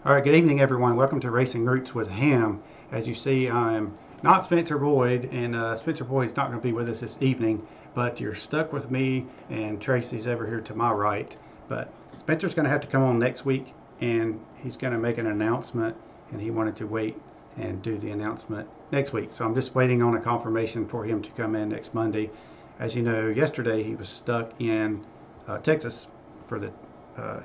All right, good evening, everyone. Welcome to Racing Roots with Ham. As you see, I'm not Spencer Boyd, and Spencer Boyd's not going to be with us this evening, but you're stuck with me, and Tracy's over here to my right. But Spencer's going to have to come on next week, and he's going to make an announcement, and he wanted to wait and do the announcement next week. So I'm just waiting on a confirmation for him to come in next Monday. As you know, yesterday he was stuck in Texas for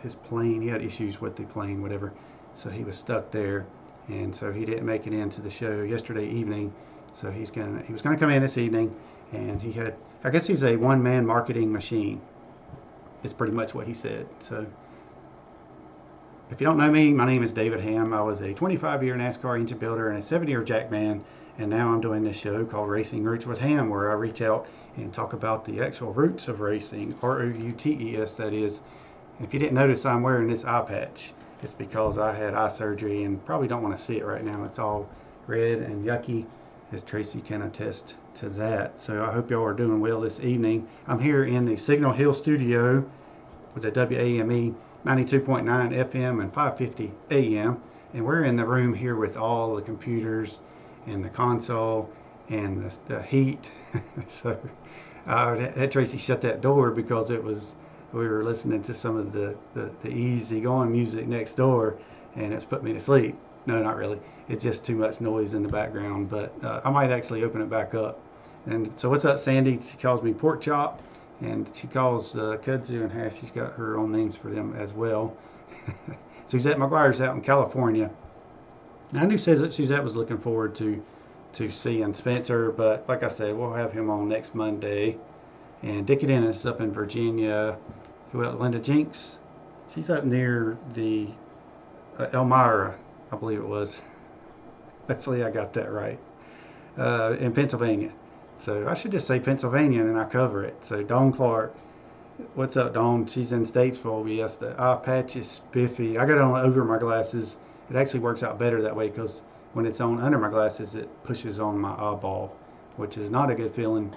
his plane. He had issues with the plane, whatever. So he was stuck there, and so he didn't make it into the show yesterday evening. So he was gonna come in this evening, and I guess he's a one-man marketing machine. It's pretty much what he said. So if you don't know me, my name is David Ham. I was a 25-year NASCAR engine builder and a 7-year jackman, and now I'm doing this show called Racing Roots with Ham, where I reach out and talk about the actual roots of racing, R-O-U-T-E-S, that is. If you didn't notice, I'm wearing this eye patch. It's because I had eye surgery and probably don't want to see it right now. It's all red and yucky, as Tracy can attest to that. So I hope y'all are doing well this evening. I'm here in the Signal Hill studio with the WAME 92.9 FM and 550 AM. And we're in the room here with all the computers and the console and the heat. So I had Tracy shut that door because we were listening to some of the easy going music next door, and it's put me to sleep. No, not really. It's just too much noise in the background, but I might actually open it back up. And so what's up, Sandy? She calls me Pork Chop, and she calls Kudzu and Hash. She's got her own names for them as well. Suzette McGuire's out in California. And I knew Suzette was looking forward to seeing Spencer, but like I said, we'll have him on next Monday. And Dickie Dennis is up in Virginia. Who else? Linda Jinks. She's up near the Elmira, I believe it was. Hopefully I got that right. In Pennsylvania. So I should just say Pennsylvania and I cover it. So Dawn Clark. What's up, Dawn? She's in Statesville. Yes, the eye patch is spiffy. I got it on over my glasses. It actually works out better that way because when it's on under my glasses, it pushes on my eyeball, which is not a good feeling.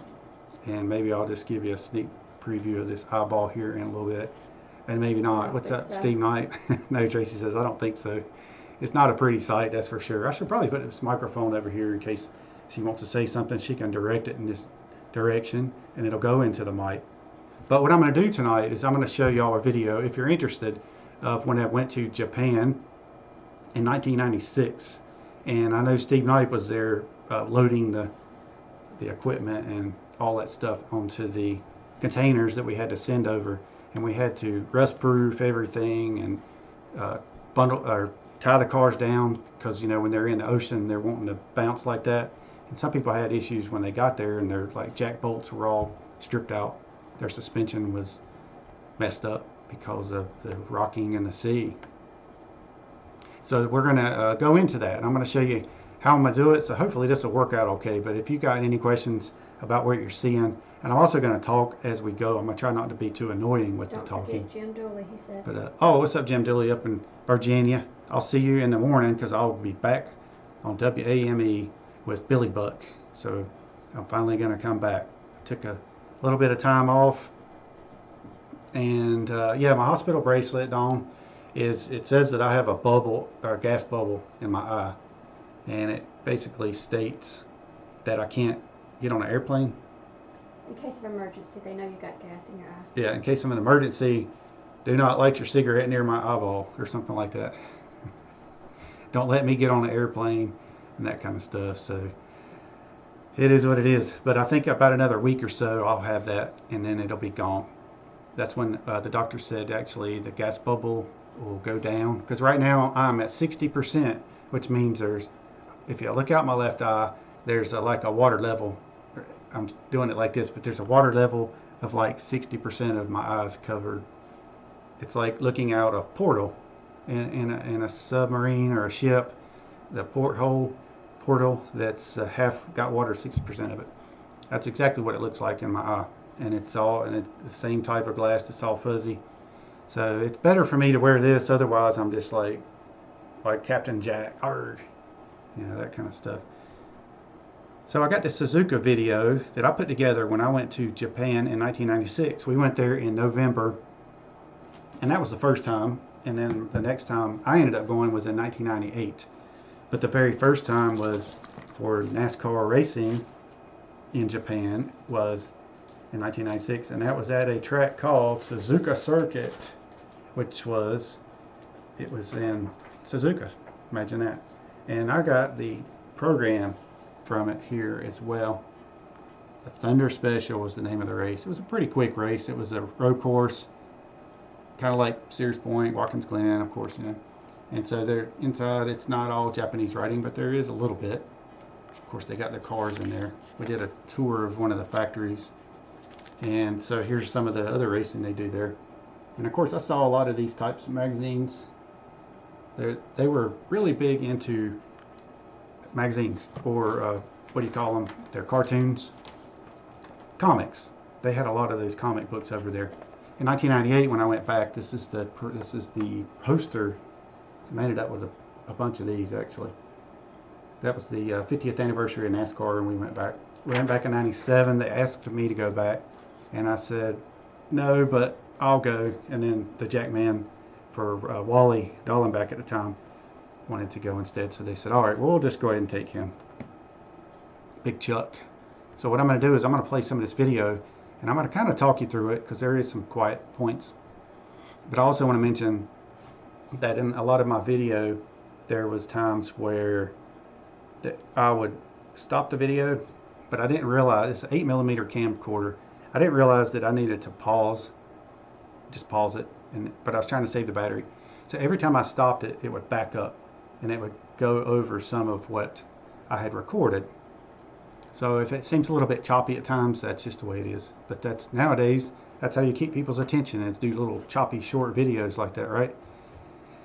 And maybe I'll just give you a sneak preview of this eyeball here in a little bit. And maybe not. What's up, so. Steve Knight? No, Tracy says, I don't think so. It's not a pretty sight, that's for sure. I should probably put this microphone over here in case she wants to say something. She can direct it in this direction, and it'll go into the mic. But what I'm going to do tonight is I'm going to show y'all a video, if you're interested, of when I went to Japan in 1996. And I know Steve Knight was there loading the equipment and all that stuff onto the containers that we had to send over, and we had to rust proof everything and bundle or tie the cars down because, you know, when they're in the ocean they're wanting to bounce like that, and some people had issues when they got there and their like jack bolts were all stripped out. Their suspension was messed up because of the rocking in the sea. So we're going to go into that, and I'm going to show you how I'm going to do it. So hopefully this will work out okay. But if you got any questions about what you're seeing, and I'm also going to talk as we go. I'm going to try not to be too annoying with the talking. Don't forget Jim Dooley, he said. But oh, what's up, Jim Dooley up in Virginia? I'll see you in the morning because I'll be back on WAME with Billy Buck. So I'm finally going to come back. I took a little bit of time off, and yeah, my hospital bracelet on it says that I have a bubble or a gas bubble in my eye, and it basically states that I can't get on an airplane. In case of emergency, they know you got gas in your eye. Yeah, in case of an emergency, do not light your cigarette near my eyeball or something like that. Don't let me get on an airplane and that kind of stuff. So it is what it is. But I think about another week or so I'll have that, and then it'll be gone. That's when the doctor said actually the gas bubble will go down, because right now I'm at 60%, which means if you look out my left eye, there's like a water level. I'm doing it like this, but there's a water level of like 60% of my eyes covered. It's like looking out a portal in a submarine or a ship. The portal that's half got water, 60% of it. That's exactly what it looks like in my eye, and it's the same type of glass. It's all fuzzy. So it's better for me to wear this. Otherwise, I'm just like Captain Jack, arg, you know, that kind of stuff. So I got this Suzuka video that I put together when I went to Japan in 1996. We went there in November, and that was the first time and then the next time I ended up going was in 1998. But the very first time was for NASCAR racing in Japan was in 1996, and that was at a track called Suzuka Circuit, which was in Suzuka. Imagine that. And I got the program from it here as well. The Thunder Special was the name of the race. It was a pretty quick race. It was a road course, kind of like Sears Point, Watkins Glen, of course, you know. And so they're inside. It's not all Japanese writing, but there is a little bit. Of course, they got their cars in there. We did a tour of one of the factories, and so here's some of the other racing they do there. And of course, I saw a lot of these types of magazines. They were really big into magazines, or what do you call them? They're cartoons, comics. They had a lot of those comic books over there. In 1998, when I went back, this is the poster. I ended up with a bunch of these actually. That was the 50th anniversary of NASCAR, and we went back. We went back in '97. They asked me to go back, and I said no, but I'll go. And then the jackman for Wally Dallenbach at the time wanted to go instead, so they said, all right, we'll just go ahead and take him. Big Chuck. So what I'm going to do is I'm going to play some of this video, and I'm going to kind of talk you through it because there is some quiet points. But I also want to mention that in a lot of my video, there was times where I would stop the video, but I didn't realize it's an 8mm camcorder. I didn't realize that I needed to just pause it, but I was trying to save the battery. So every time I stopped it, it would back up, and it would go over some of what I had recorded. So if it seems a little bit choppy at times, that's just the way it is. But that's nowadays, that's how you keep people's attention, is do little choppy short videos like that, right?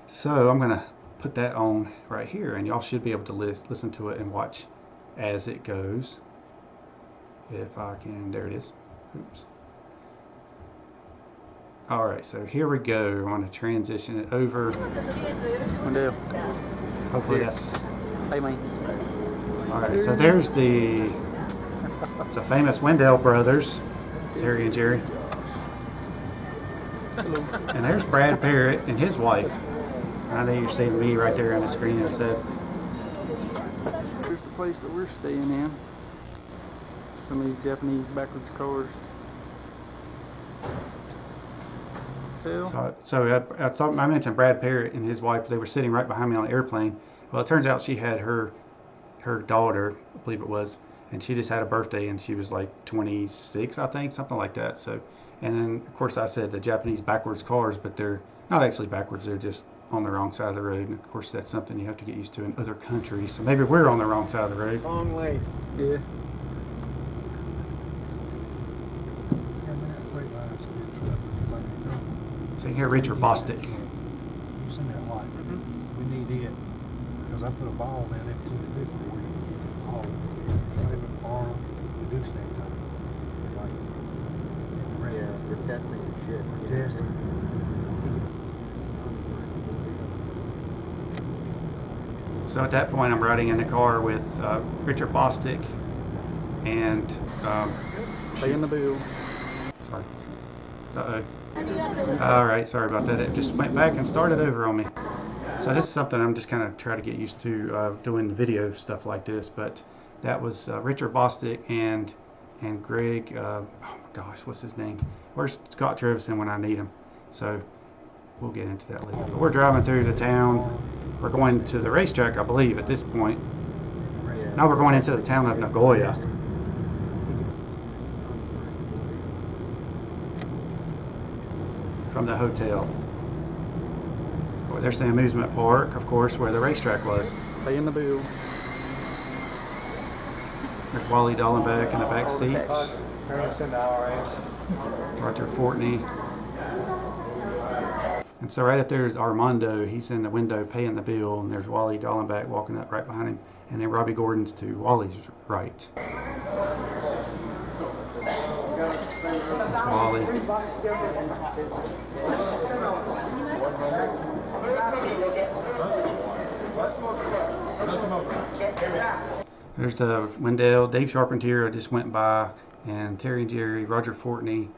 So I'm going to put that on right here, and y'all should be able to listen to it and watch as it goes. If I can, there it is. Oops. Alright, so here we go. I want to transition it over. Hopefully that's... Alright, so there's the famous Wendell brothers, Terry and Jerry. And there's Brad Parrott and his wife. I know you're seeing me right there on the screen, it says. Here's the place that we're staying in. Some of these Japanese backwards cars. So I mentioned Brad Parrott and his wife. They were sitting right behind me on the airplane. Well, it turns out she had her daughter, I believe it was, and she just had a birthday, and she was like 26, I think, something like that. So, and then of course I said the Japanese backwards cars, but they're not actually backwards. They're just on the wrong side of the road. And of course that's something you have to get used to in other countries. So maybe we're on the wrong side of the road. Wrong way. Yeah. So you hear Richard Bostic. You seen that light? We need it because I put a ball down there to the big boy. All trailer, arm, the gooseneck time. Like, Yeah, we're testing the shit. we're testing. So at that point I'm riding in the car with Richard Bostic and Stay in the bill. sorry. Uh-oh. Alright, sorry about that. It just went back and started over on me. So this is something I'm just kind of trying to get used to doing video stuff like this. But that was Richard Bostic and Greg, oh my gosh, what's his name? Where's Scott Trevison when I need him? So we'll get into that later. But we're driving through the town. We're going to the racetrack, I believe, at this point. Now we're going into the town of Nagoya. From the hotel. Well, there's the amusement park, of course, where the racetrack was. Stay in the bill. There's Wally Dallenbach in the back seats. Roger Fortney. And so right up there is Armando. He's in the window paying the bill, and there's Wally Dallenbach walking up right behind him. And then Robbie Gordon's to Wally's right. Wally. There's Wendell, Dave Charpentier just went by, and Terry and Jerry, Roger Fortney.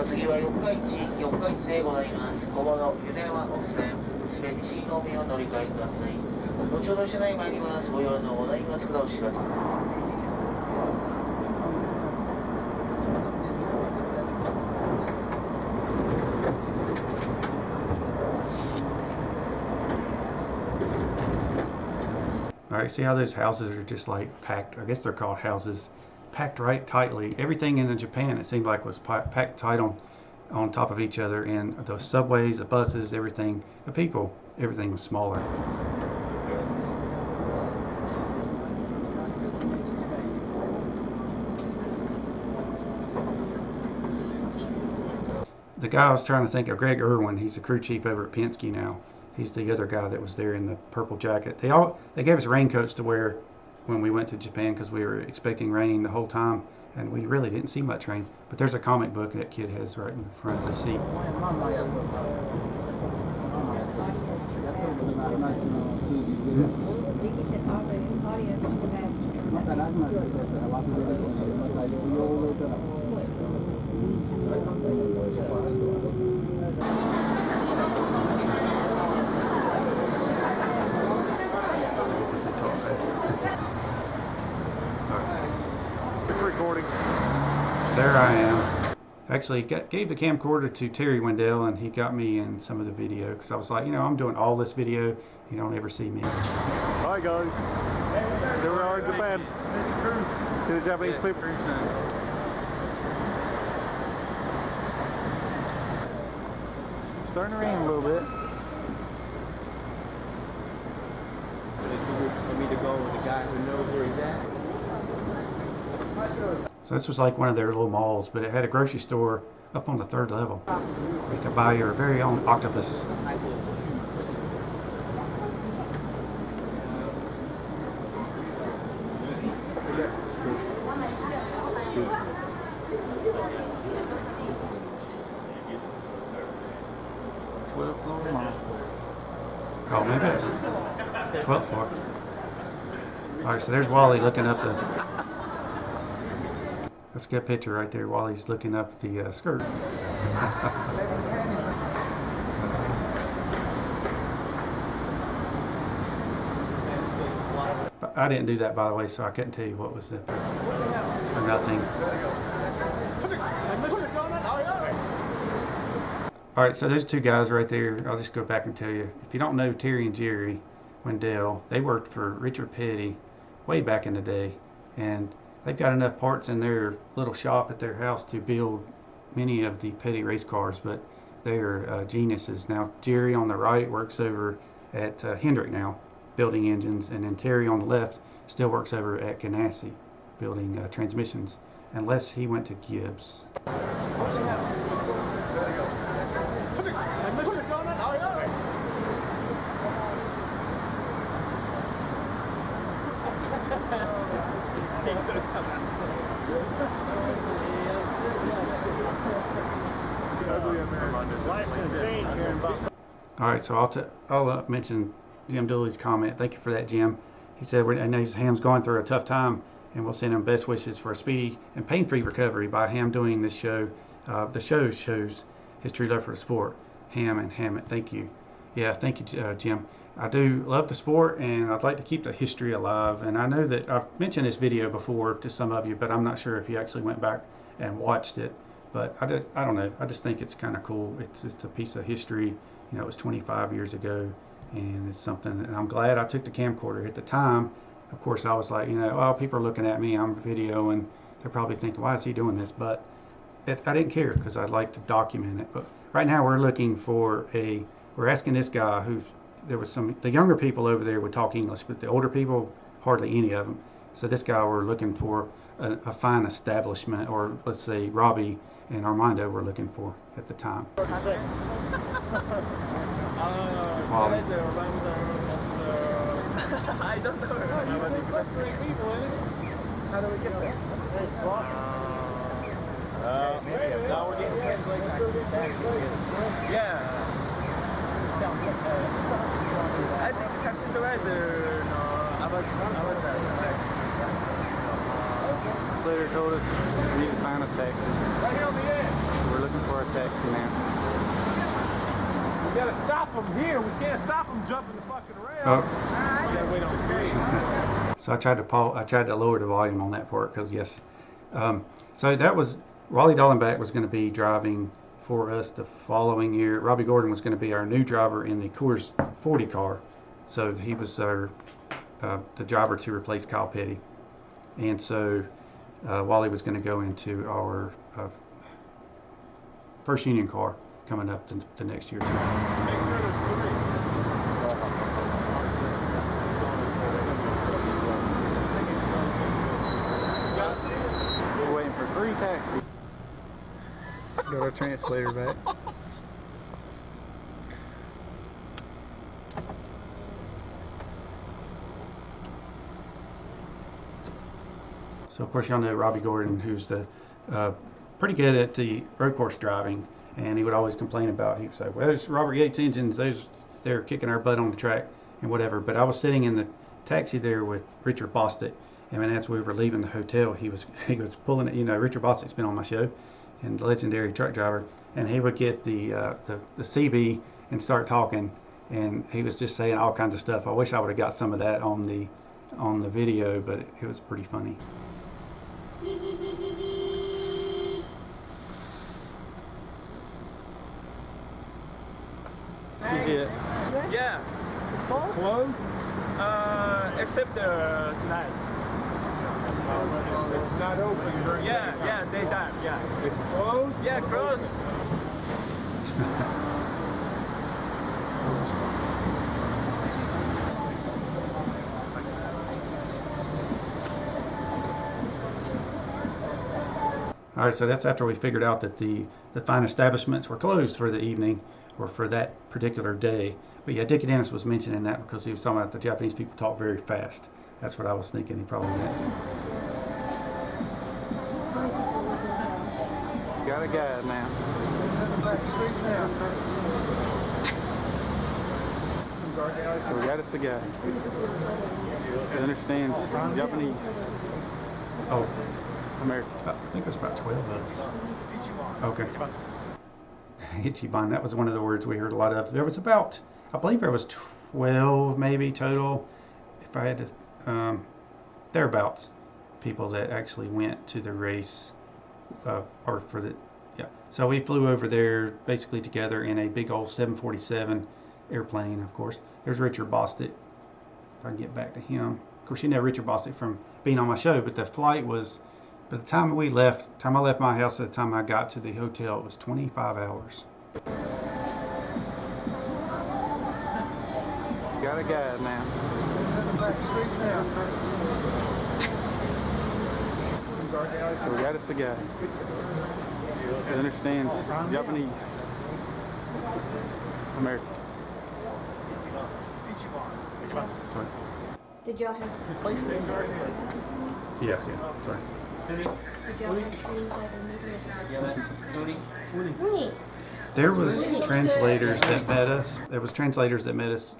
次は四日市でございます。小物、湯電話温泉、すべて C のみを乗り換えください。後ほど車内参ります。ご用のございますからお知らせ。All right, see how those houses are just like packed? I guess they're called houses, packed right tightly. Everything in Japan, it seemed like, was packed tight on top of each other, and the subways, the buses, everything, the people, everything was smaller. The guy I was trying to think of, Greg Irwin, he's the crew chief over at Penske now. He's the other guy that was there in the purple jacket. They gave us raincoats to wear when we went to Japan because we were expecting rain the whole time, and we really didn't see much rain. But there's a comic book that kid has right in front of the seat. Recording. There I am. Actually, gave the camcorder to Terry Wendell, and he got me in some of the video because I was like, I'm doing all this video. You don't ever see me. Hi guys. Here we are in Japan. To the Japanese people. Starting to rain a little bit. For me to go with the guy who knows where he's at. So this was like one of their little malls, but it had a grocery store up on the 3rd level. You could buy your very own octopus. Oh, maybe it's 12th floor. Alright, so there's Wally looking up the... Let's get a picture right there while he's looking up the skirt. But I didn't do that, by the way, so I couldn't tell you what was it. Or nothing. Alright, so there's two guys right there. I'll just go back and tell you. If you don't know Terry and Jerry Wendell, they worked for Richard Petty way back in the day. And they've got enough parts in their little shop at their house to build many of the Petty race cars, but they are geniuses. Now, Jerry on the right works over at Hendrick now, building engines, and then Terry on the left still works over at Ganassi, building transmissions, unless he went to Gibbs. Alright, so I'll mention Jim Dooley's comment. Thank you for that, Jim. He said, I know Ham's going through a tough time, and we'll send him best wishes for a speedy and pain-free recovery by Ham doing this show. The show shows his true love for the sport. Ham and Hammett, thank you. Yeah, thank you, Jim. I do love the sport, and I'd like to keep the history alive. And I know that I've mentioned this video before to some of you, but I'm not sure if you actually went back and watched it. But I don't know. I just think it's kind of cool. It's a piece of history. It was 25 years ago, and it's something. And I'm glad I took the camcorder at the time. Of course, I was like, oh, people are looking at me. I'm videoing. They're probably thinking, why is he doing this? But I didn't care because I'd like to document it. But right now, we're looking for we're asking this guy the younger people over there would talk English, but the older people, hardly any of them. So this guy, we're looking for a fine establishment, or let's say Robbie and Armando were looking for at the time. I don't know. How do we get there? Now we're getting yeah. I think taxi driver. No, I was translator told us we need to find a taxi. Right here on the edge. We're looking for a taxi now. We gotta stop them here. We can't stop them jumping the fucking rail. Oh. We gotta wait on the cage. So I tried to lower the volume on that for it because yes. So that was Wally Dallenbach was going to be driving for us the following year. Robbie Gordon was going to be our new driver in the Coors 40 car. So he was our the driver to replace Kyle Petty. And so Wally was going to go into our first Union car coming up the next year. Make sure there's three. We're waiting for 3 taxis. Got our translator back. So of course y'all know Robbie Gordon, who's the pretty good at the road course driving, and he would always complain about, he would say, well, it's Robert Yates engines, they're kicking our butt on the track and whatever. But I was sitting in the taxi there with Richard Bostic, and as we were leaving the hotel, he was pulling it. You know, Richard Bostic's been on my show, and legendary truck driver, and he would get the CB and start talking, and he was just saying all kinds of stuff. I wish I would have got some of that on the video, but it was pretty funny. Yeah. It's closed? Except tonight. It's not open during Yeah, daytime, yeah. It's closed? Yeah, close. All right, so that's after we figured out that the fine establishments were closed for the evening or for that particular day. But yeah, Dickie Dennis was mentioning that because he was talking about the Japanese people talk very fast. That's what I was thinking he probably meant. Got a guide now. Back street now. So we got us a guy. He understands Japanese, Oh, American. I think it was about 12 of us. Okay. Ichiban, that was one of the words we heard a lot of. There was about, I believe there was 12 maybe total, if I had to, thereabouts, people that actually went to the race, or for the, yeah. So we flew over there basically together in a big old 747 airplane, of course. There's Richard Bostic, if I can get back to him. Of course, you know Richard Bostic from being on my show, but the flight was, by the time I left my house to the time I got to the hotel, it was 25 hours. Got a guide now. Back street now. So we got us a guy. He understands Japanese, American. Did y'all have? Yes, yeah, sorry. Did y'all have translator? There was translators that met us. There was translators that met us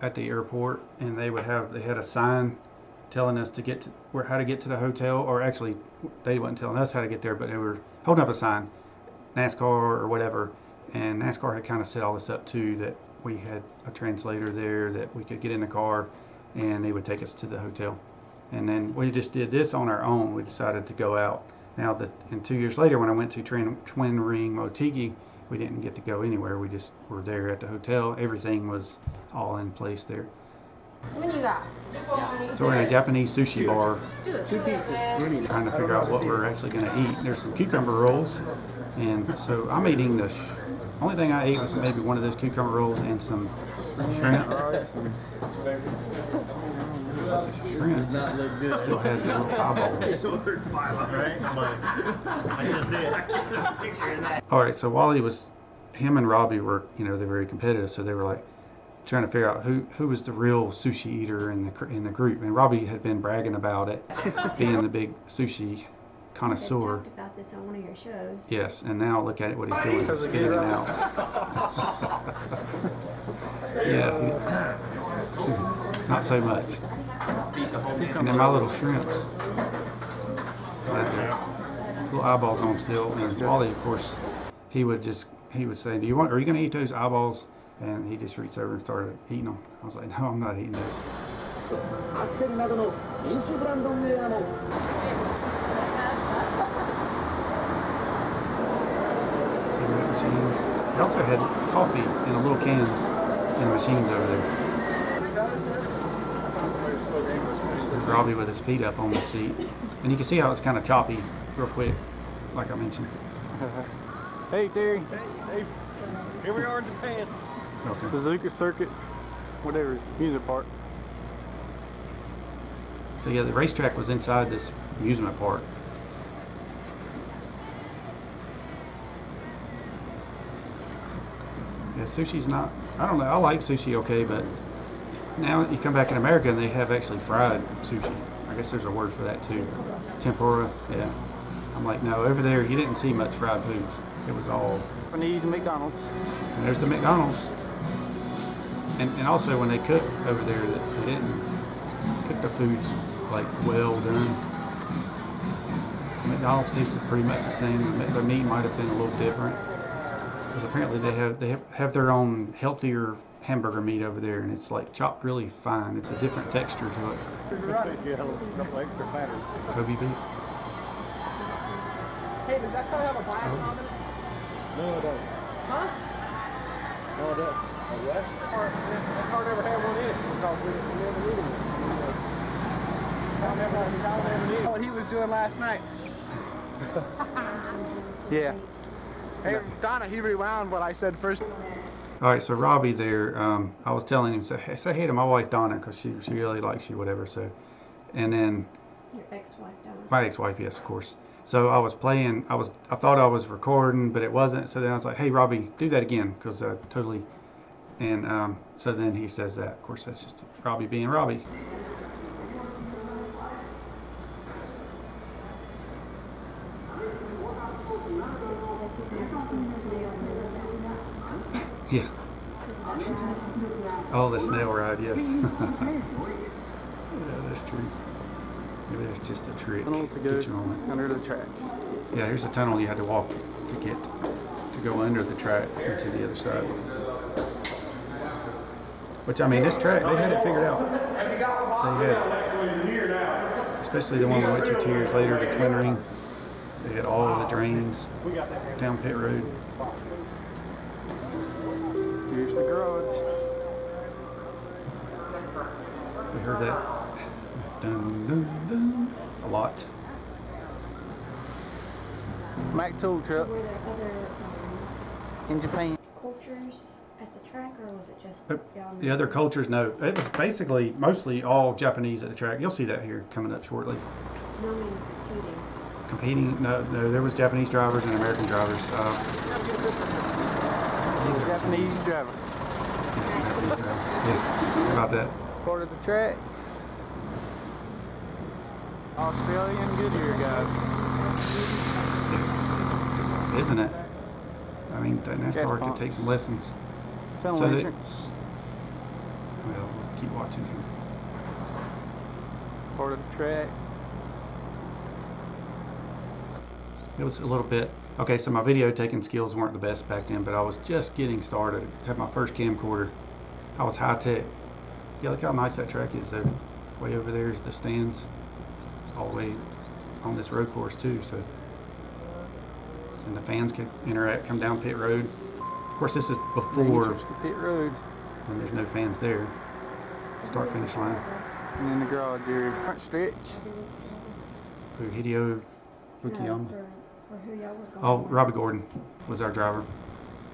at the airport, and they had a sign telling us to get to how to get to the hotel, or actually they weren't telling us how to get there, but they were holding up a sign, NASCAR or whatever, and NASCAR had kind of set all this up too, that we had a translator there that we could get in the car and they would take us to the hotel. And then we just did this on our own. We decided to go out. Now and 2 years later, when I went to Twin Ring Motegi, we didn't get to go anywhere. We just were there at the hotel. Everything was all in place there. So we're in a Japanese sushi bar, trying to figure out what we're actually going to eat. There's some cucumber rolls, and so I'm eating the only thing I ate was maybe one of those cucumber rolls and some shrimp. Shrimp still has the little eyeballs. All right, so while him and Robbie were, they're very competitive, so they were like trying to figure out who was the real sushi eater in the group. And Robbie had been bragging about it, being the big sushi connoisseur. They talked about this on one of your shows. Yes, and now look at it, what he's doing, he's spitting it out. Yeah, not so much. And then my little shrimps. had the little eyeballs on still. And Wally, of course, he would say, are you going to eat those eyeballs? And he just reached over and started eating them. I was like, no, I'm not eating those. Cigarette machines. They also had coffee in the little cans in the machines over there. Robbie with his feet up on the seat. And you can see how it's kind of choppy real quick, like I mentioned. Hey, Terry. Hey, here we are in Japan. Okay. Suzuka circuit, whatever, music park. So yeah, the racetrack was inside this amusement park. Yeah, sushi's not, I don't know, I like sushi okay, but now you come back in America and they have actually fried sushi. I guess there's a word for that too. Tempura, yeah. I'm like, no, over there you didn't see much fried foods. It was all... Japanese McDonald's. And there's the McDonald's. And also when they cook over there, they didn't cook the food like well done. McDonald's tasted pretty much the same. The meat might have been a little different. Because apparently they have their own healthier hamburger meat over there, and it's like chopped really fine. It's a different texture to it. Yeah, a couple extra batters. Kobe beef. Hey, does that car have a glass knob in it? No, it doesn't. Huh? No, it doesn't. That car never had one in it because we never needed it. I never needed what he was doing last night. Yeah. Hey, Donna, he rewound what I said first. All right, so Robbie there, I was telling him, say hey to my wife Donna, because she really likes you, whatever. So, and then Your ex-wife, Donna. my ex-wife, yes, of course. So I was playing. I thought I was recording, but it wasn't. So then I was like, hey Robbie, do that again, because totally. And so then he says that. Of course, that's just Robbie being Robbie. Yeah. Oh, the snail ride, yes. Yeah, that's true. Maybe that's just a trick. Tunnel to Get you on it. go under the track. Yeah, here's a tunnel you had to walk to get to go under the track into the other side. Which, I mean, this track, they had it figured out. They had, especially the one we went to 2 years later, the Twin Ring. They had all of the drains down pit road. Here's the garage. We heard that dun, dun, dun, a lot. Mack tool truck Were there other in Japan. cultures at the track, or was it just y'all? The other cultures, no. It was basically mostly all Japanese at the track. You'll see that here coming up shortly. No, I mean Competing, no, there was Japanese drivers and American drivers. Japanese driver. Yeah, how about that? Part of the track. Australian Goodyear guys. Isn't it? I mean, that NASCAR could take some lessons. Tunnel So entrance. Well, we'll keep watching here. Part of the track. It was a little bit, okay, so my video taking skills weren't the best back then, but I was just getting started. Had my first camcorder. I was high tech. Yeah, look how nice that track is though. Way over there is the stands. All the way on this road course too, so. And the fans could interact, come down pit road. Of course, this is before The pit road. when there's no fans there. Start finish line. And then the garage area. Front stretch. Hideo no, Fukuyama. for who y'all were going. Oh, Robbie Gordon was our driver.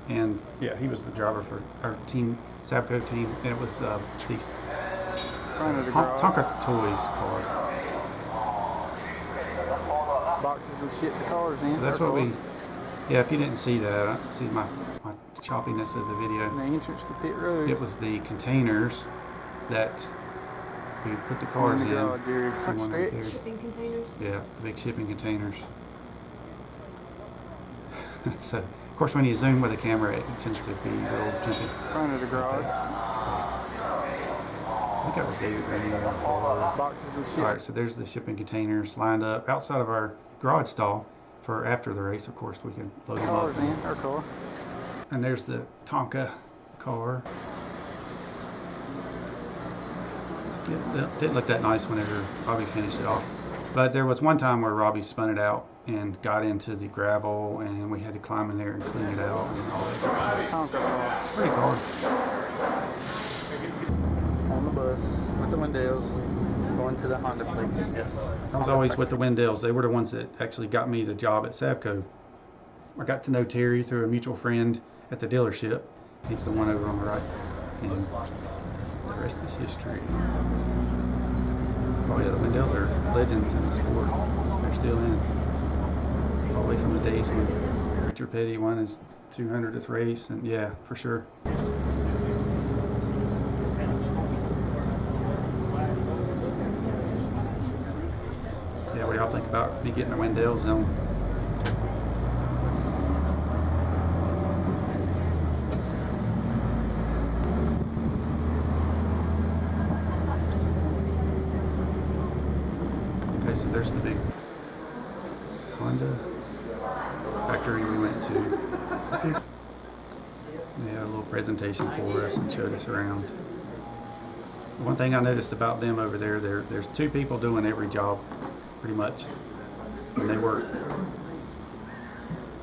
And yeah, he was the driver for our team, Sabco team. And it was the Front of the garage. Tonka Toys car. Boxes and shit the cars in. So that's what we, yeah, if you didn't see that, I see my choppiness of the video. And the entrance to pit road. It was the containers that we put the cars And the in. garage area. See Front one right stretch. there. Shipping containers. Yeah, the big shipping containers. So, of course, when you zoom with a camera, it tends to be a little jumpy. Front of the garage. I think that was David Green. Boxes of shit. Alright, so there's the shipping containers lined up outside of our garage stall for after the race, of course, we can load them up. Cars in, our car. And there's the Tonka car. Didn't look that nice whenever Robbie finished it off. But there was one time where Robbie spun it out and got into the gravel, and we had to climb in there and clean it out and all that. Tonka car. Pretty car. On the bus with the windows, going to the Honda place. Yes. I was always with the Wendells. They were the ones that actually got me the job at Sabco. I got to know Terry through a mutual friend at the dealership. He's the one over on the right. And the rest is history. Oh yeah, the Wendells are legends in the sport. They're still in. All the way from the days when Richard Petty won his 200th race, and yeah, for sure. Yeah, what do y'all think about me getting the Wendell zone? Okay, so there's the big Honda factory we went to. They had a little presentation for us and showed us around. One thing I noticed about them over there, there's two people doing every job, pretty much, when they work.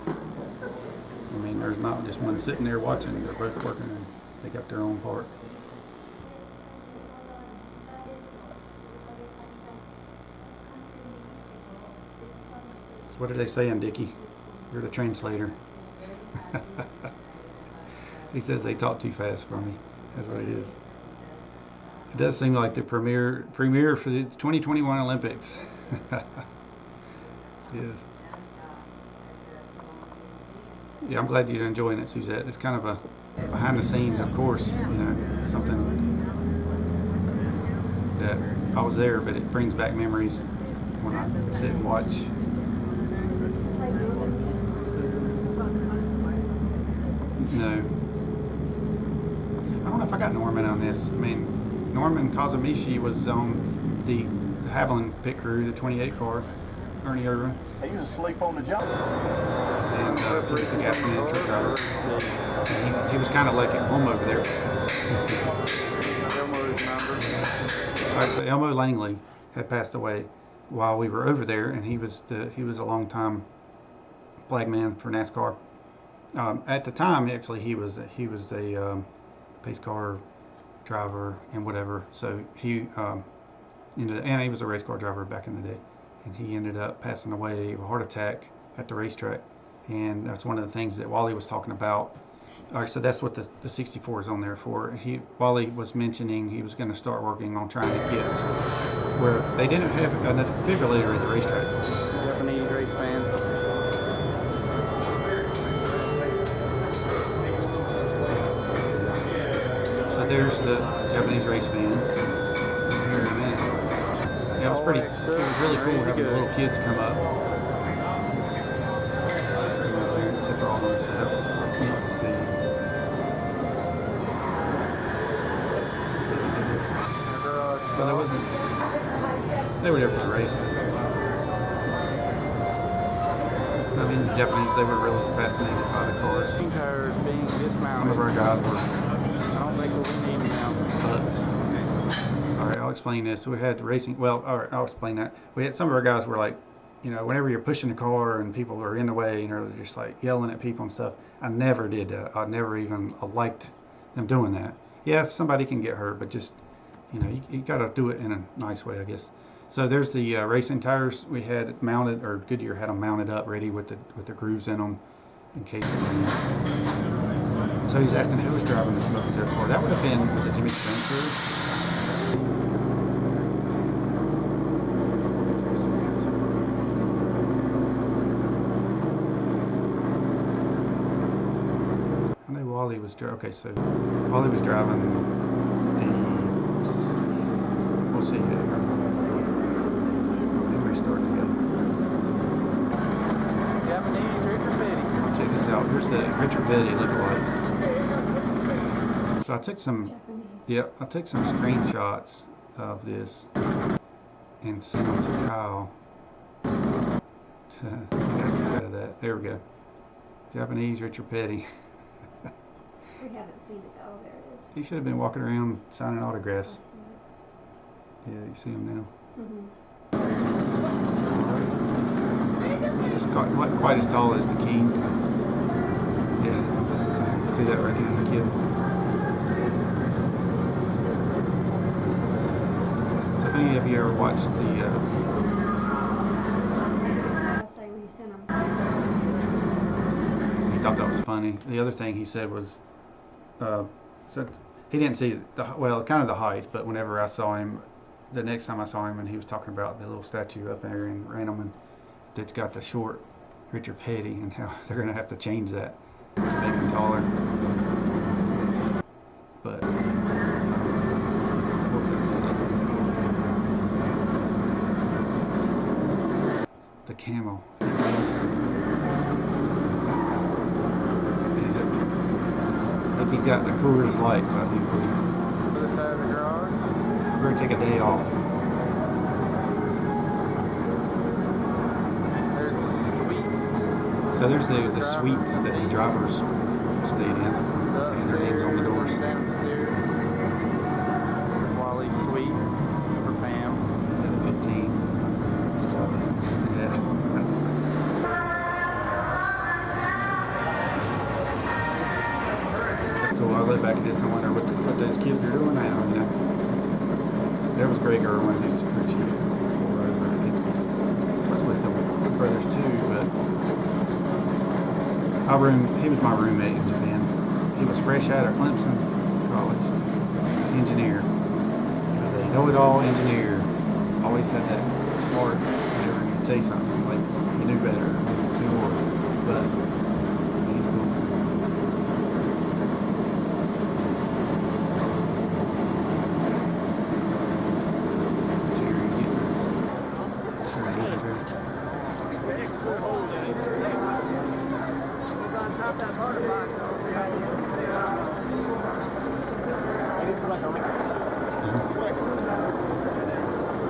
I mean, there's not just one sitting there watching, they're both working and they got their own part. So what are they saying, Dickie? You're the translator. He says they talk too fast for me. That's what it is. It does seem like the premiere for the 2021 Olympics. Yes. Yeah, I'm glad you're enjoying it, Suzette. It's kind of a behind the scenes, of course, you know, something that I was there, but it brings back memories when I sit and watch. No. I don't know if I got Norman on this. I mean, Norman Kazamishi was on the Haviland pit crew, the 28 car, Ernie Irvin. He was asleep on the job. And he was the gas man truck driver. And he was kind of like at home over there. Elmo's number. Alright, so Elmo Langley had passed away while we were over there, and he was a long time flag man for NASCAR. At the time, actually, he was a pace car driver and whatever. So he and he was a race car driver back in the day, and he ended up passing away of a heart attack at the racetrack. And that's one of the things that Wally was talking about. All right, so that's what the 64 is on there for. Wally was mentioning he was going to start working on trying to get where they didn't have a defibrillator at the racetrack. Japanese race fan. So there's the Japanese race fans. Here in a minute. Yeah, it was pretty. It was really cool having the little kids come up. Except for all those. So that was neat to see. So there wasn't. They were there for the race. I mean, the Japanese, they were really fascinated by the cars. Tires being dismounted. Some of our guys were. I don't think we'll need now. All right, I'll explain this. We had racing. Well, all right, I'll explain that. We had some of our guys were like, you know, whenever you're pushing the car and people are in the way, you know, they're just like yelling at people and stuff. I never did that. I never even liked them doing that. Yes, somebody can get hurt, but just, you know, you got to do it in a nice way, I guess. So there's the racing tires we had mounted, or Goodyear had them mounted up, ready with the grooves in them, in case of any. So he's asking who was driving the Smoky Joe car. That would have been, was it Jimmy Spencer? I know Wally was driving. Okay, so Wally was driving the. We'll see here. Let me restart together. Japanese Richard Petty. Check this out. Here's the Richard Petty lookalike. So I took some, Japanese. yep, I took some screenshots of this and sent them to Kyle to get out of that. There we go. Japanese Richard Petty. We haven't seen it. Oh, there it is. He should have been walking around signing I autographs. see Yeah, you see him now. it. Mm-hmm. Just not quite as tall as the King. Yeah. See that right there, the kid. So if any of you ever watched the I'll say when you sent them. he thought that was funny. The other thing he said was, so he didn't see kind of the height, but whenever I saw him, the next time I saw him, and he was talking about the little statue up there in Randleman that's got the short Richard Petty, and how they're going to have to change that to make him taller. But the camel. I think he's got the Coors Lights. I think Other side of the garage. we're going to take a day off. There's the suite. So there's the suites that the drivers stayed in, and their names on the doors. Downstairs. Wally suite for Pam. 15. That's cool. I look back at this and wonder what those kids are doing now. You know, there was Greg Irwin, who's a crew chief. Was with the brothers too, but he was my roommate in Japan. He was fresh out of Clemson College, engineer. He was a know-it-all engineer. Always had that spark whenever he'd say something like he knew better, knew more. But he's cool.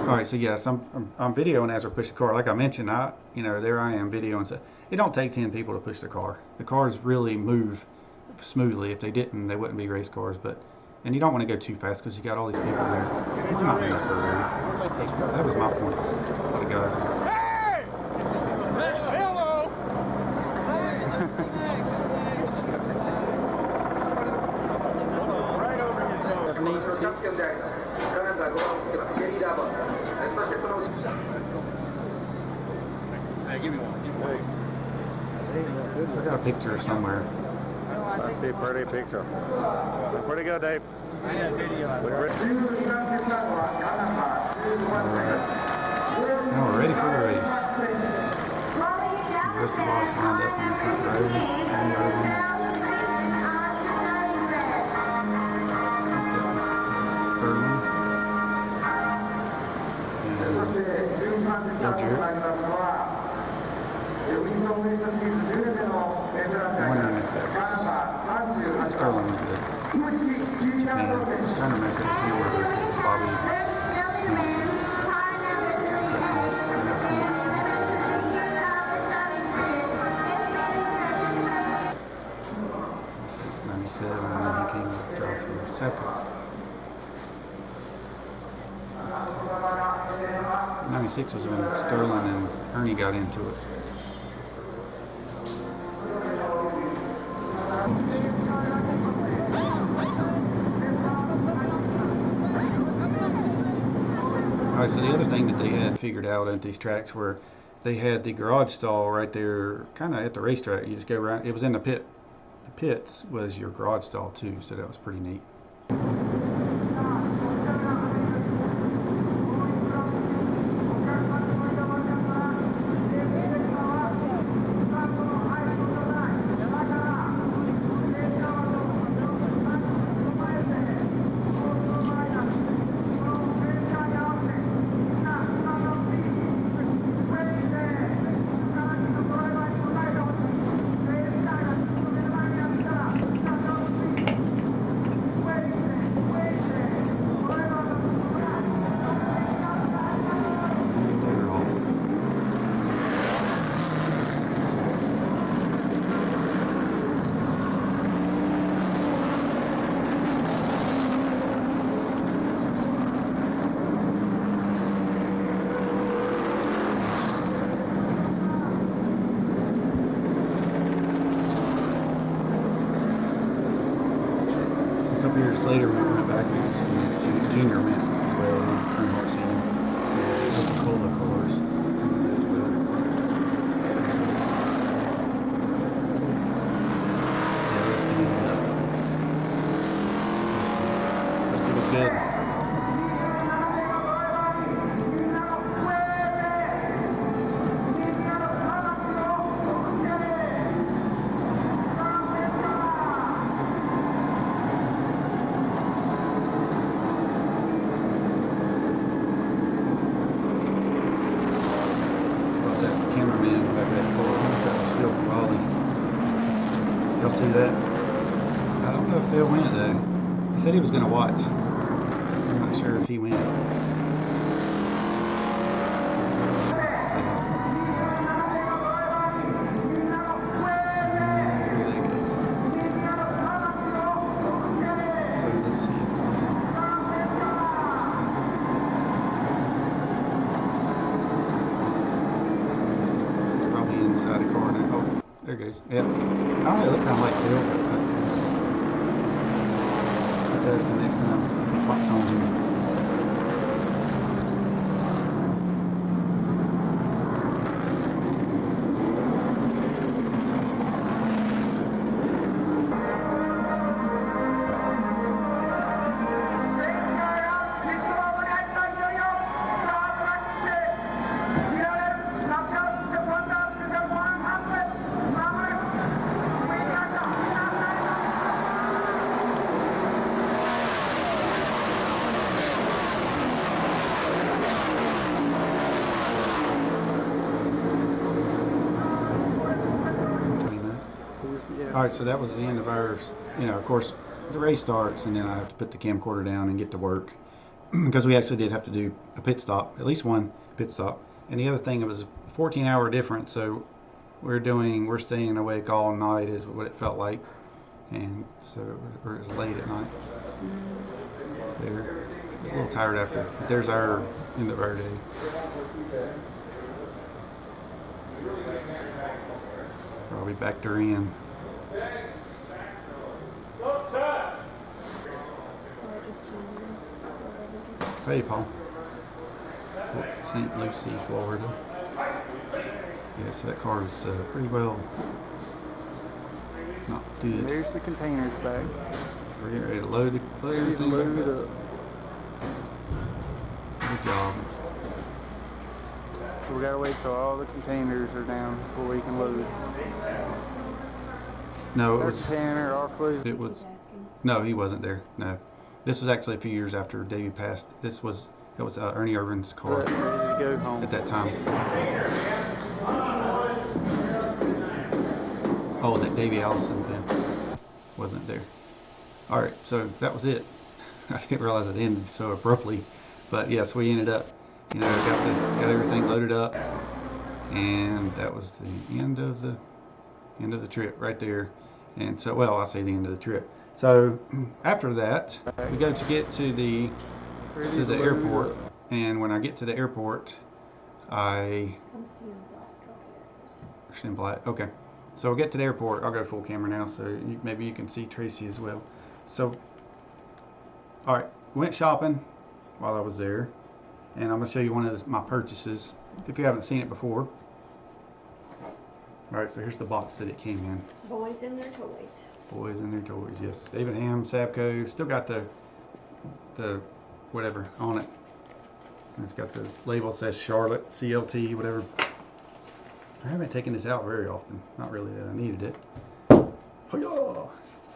All right, so yes, I'm videoing as we're pushing the car. Like I mentioned, there I am videoing. So it don't take 10 people to push the car. The cars really move smoothly. If they didn't, they wouldn't be race cars. And you don't want to go too fast because you got all these people there. I'm not in a hurry. That was my point. The guys. Hey! Hello! Right over your toe. Hey, give me one. I got a picture somewhere. I see a pretty picture. Where'd it go, Dave? Now we're ready for the race. The rest of the boss lined up in the front row. And over. Sterling. And Roger. Wondering if that's Sterling was good. Japan. I was trying to remember his number. Bobby. And then he came to drive for second. 96 was when Sterling and Ernie got into it. Alright, so the other thing that they had figured out at these tracks were they had the garage stall right there, kind of at the racetrack. You just go around. It was in the pit. The pits was your garage stall too, so that was pretty neat. later, we went back and Junior went as well. Earnhardt Sr. Coca-Cola cars as well. Yeah, let's get it up. Let's see what's good. Cameraman back that car. That was Phil Wallace. Y'all see that? I don't know if Phil went though. He said he was going to watch. I'm not sure if he went. Here they go. So let's see. Inside the car now. Oh, there it goes. Yep. I don't know, it looks kind of like Phil, but that does the next time he pops on him. Alright, so that was the end of ours. You know, of course, the race starts and then I have to put the camcorder down and get to work. Because we actually did have to do a pit stop, at least one pit stop. And the other thing, it was a 14-hour difference, so we're staying awake all night is what it felt like. And so it was late at night. There. A little tired after. But there's our end of our day. Probably back to in. Hey, Paul. St. Lucie, Florida. Yeah, so that car is pretty well not good. There's the containers back. We're getting ready to load everything load back it up. up. Good job. So we gotta wait till all the containers are down before we can load. No, it There's was. Tanner, our clue. It was. No, he wasn't there. No, this was actually a few years after Davey passed. It was Ernie Irvin's car Ready to go home. at that time. Oh, that Davey Allison then wasn't there. All right, so that was it. I didn't realize it ended so abruptly, but yes, we ended up, you know, got everything loaded up, and that was the end of the trip right there. And so, well, I say the end of the trip. So after that, we go to get to the airport, and when I get to the airport, I'm seeing black. Okay. So we'll get to the airport. I'll go full camera now, so maybe you can see Tracy as well. So, all right, went shopping while I was there, and I'm going to show you one of my purchases if you haven't seen it before. All right, so here's the box that it came in. Boys and their toys. Boys and their toys, yes. David Ham, Sabco, still got the whatever on it. And it's got the label that says Charlotte, CLT, whatever. I haven't taken this out very often. Not really that I needed it.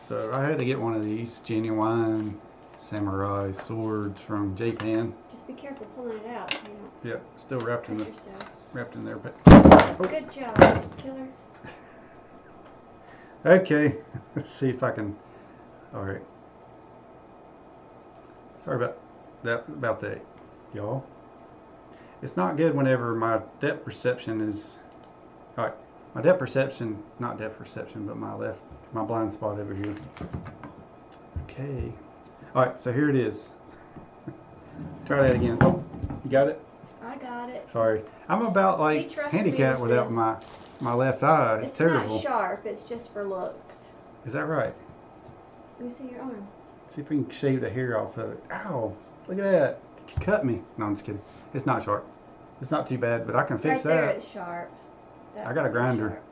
So I had to get one of these genuine samurai swords from Japan. Just be careful pulling it out. You know. Yeah, still wrapped in there, but Good job, killer. okay. Let's see if I can. All right. Sorry about that, y'all. It's not good whenever my depth perception is. All right, my depth perception, not depth perception, but my blind spot over here. Okay. All right, so here it is. Try that again. Oh, you got it? I got it. Sorry. I'm about like handicapped without my left eye. It's terrible. Not sharp, it's just for looks. Is that right? Let me see your arm. See if we can shave the hair off of it. Ow! Look at that. It cut me. No, I'm just kidding. It's not sharp. It's not too bad, but I can fix Right there that. it's sharp. That I got a part's grinder. sharp.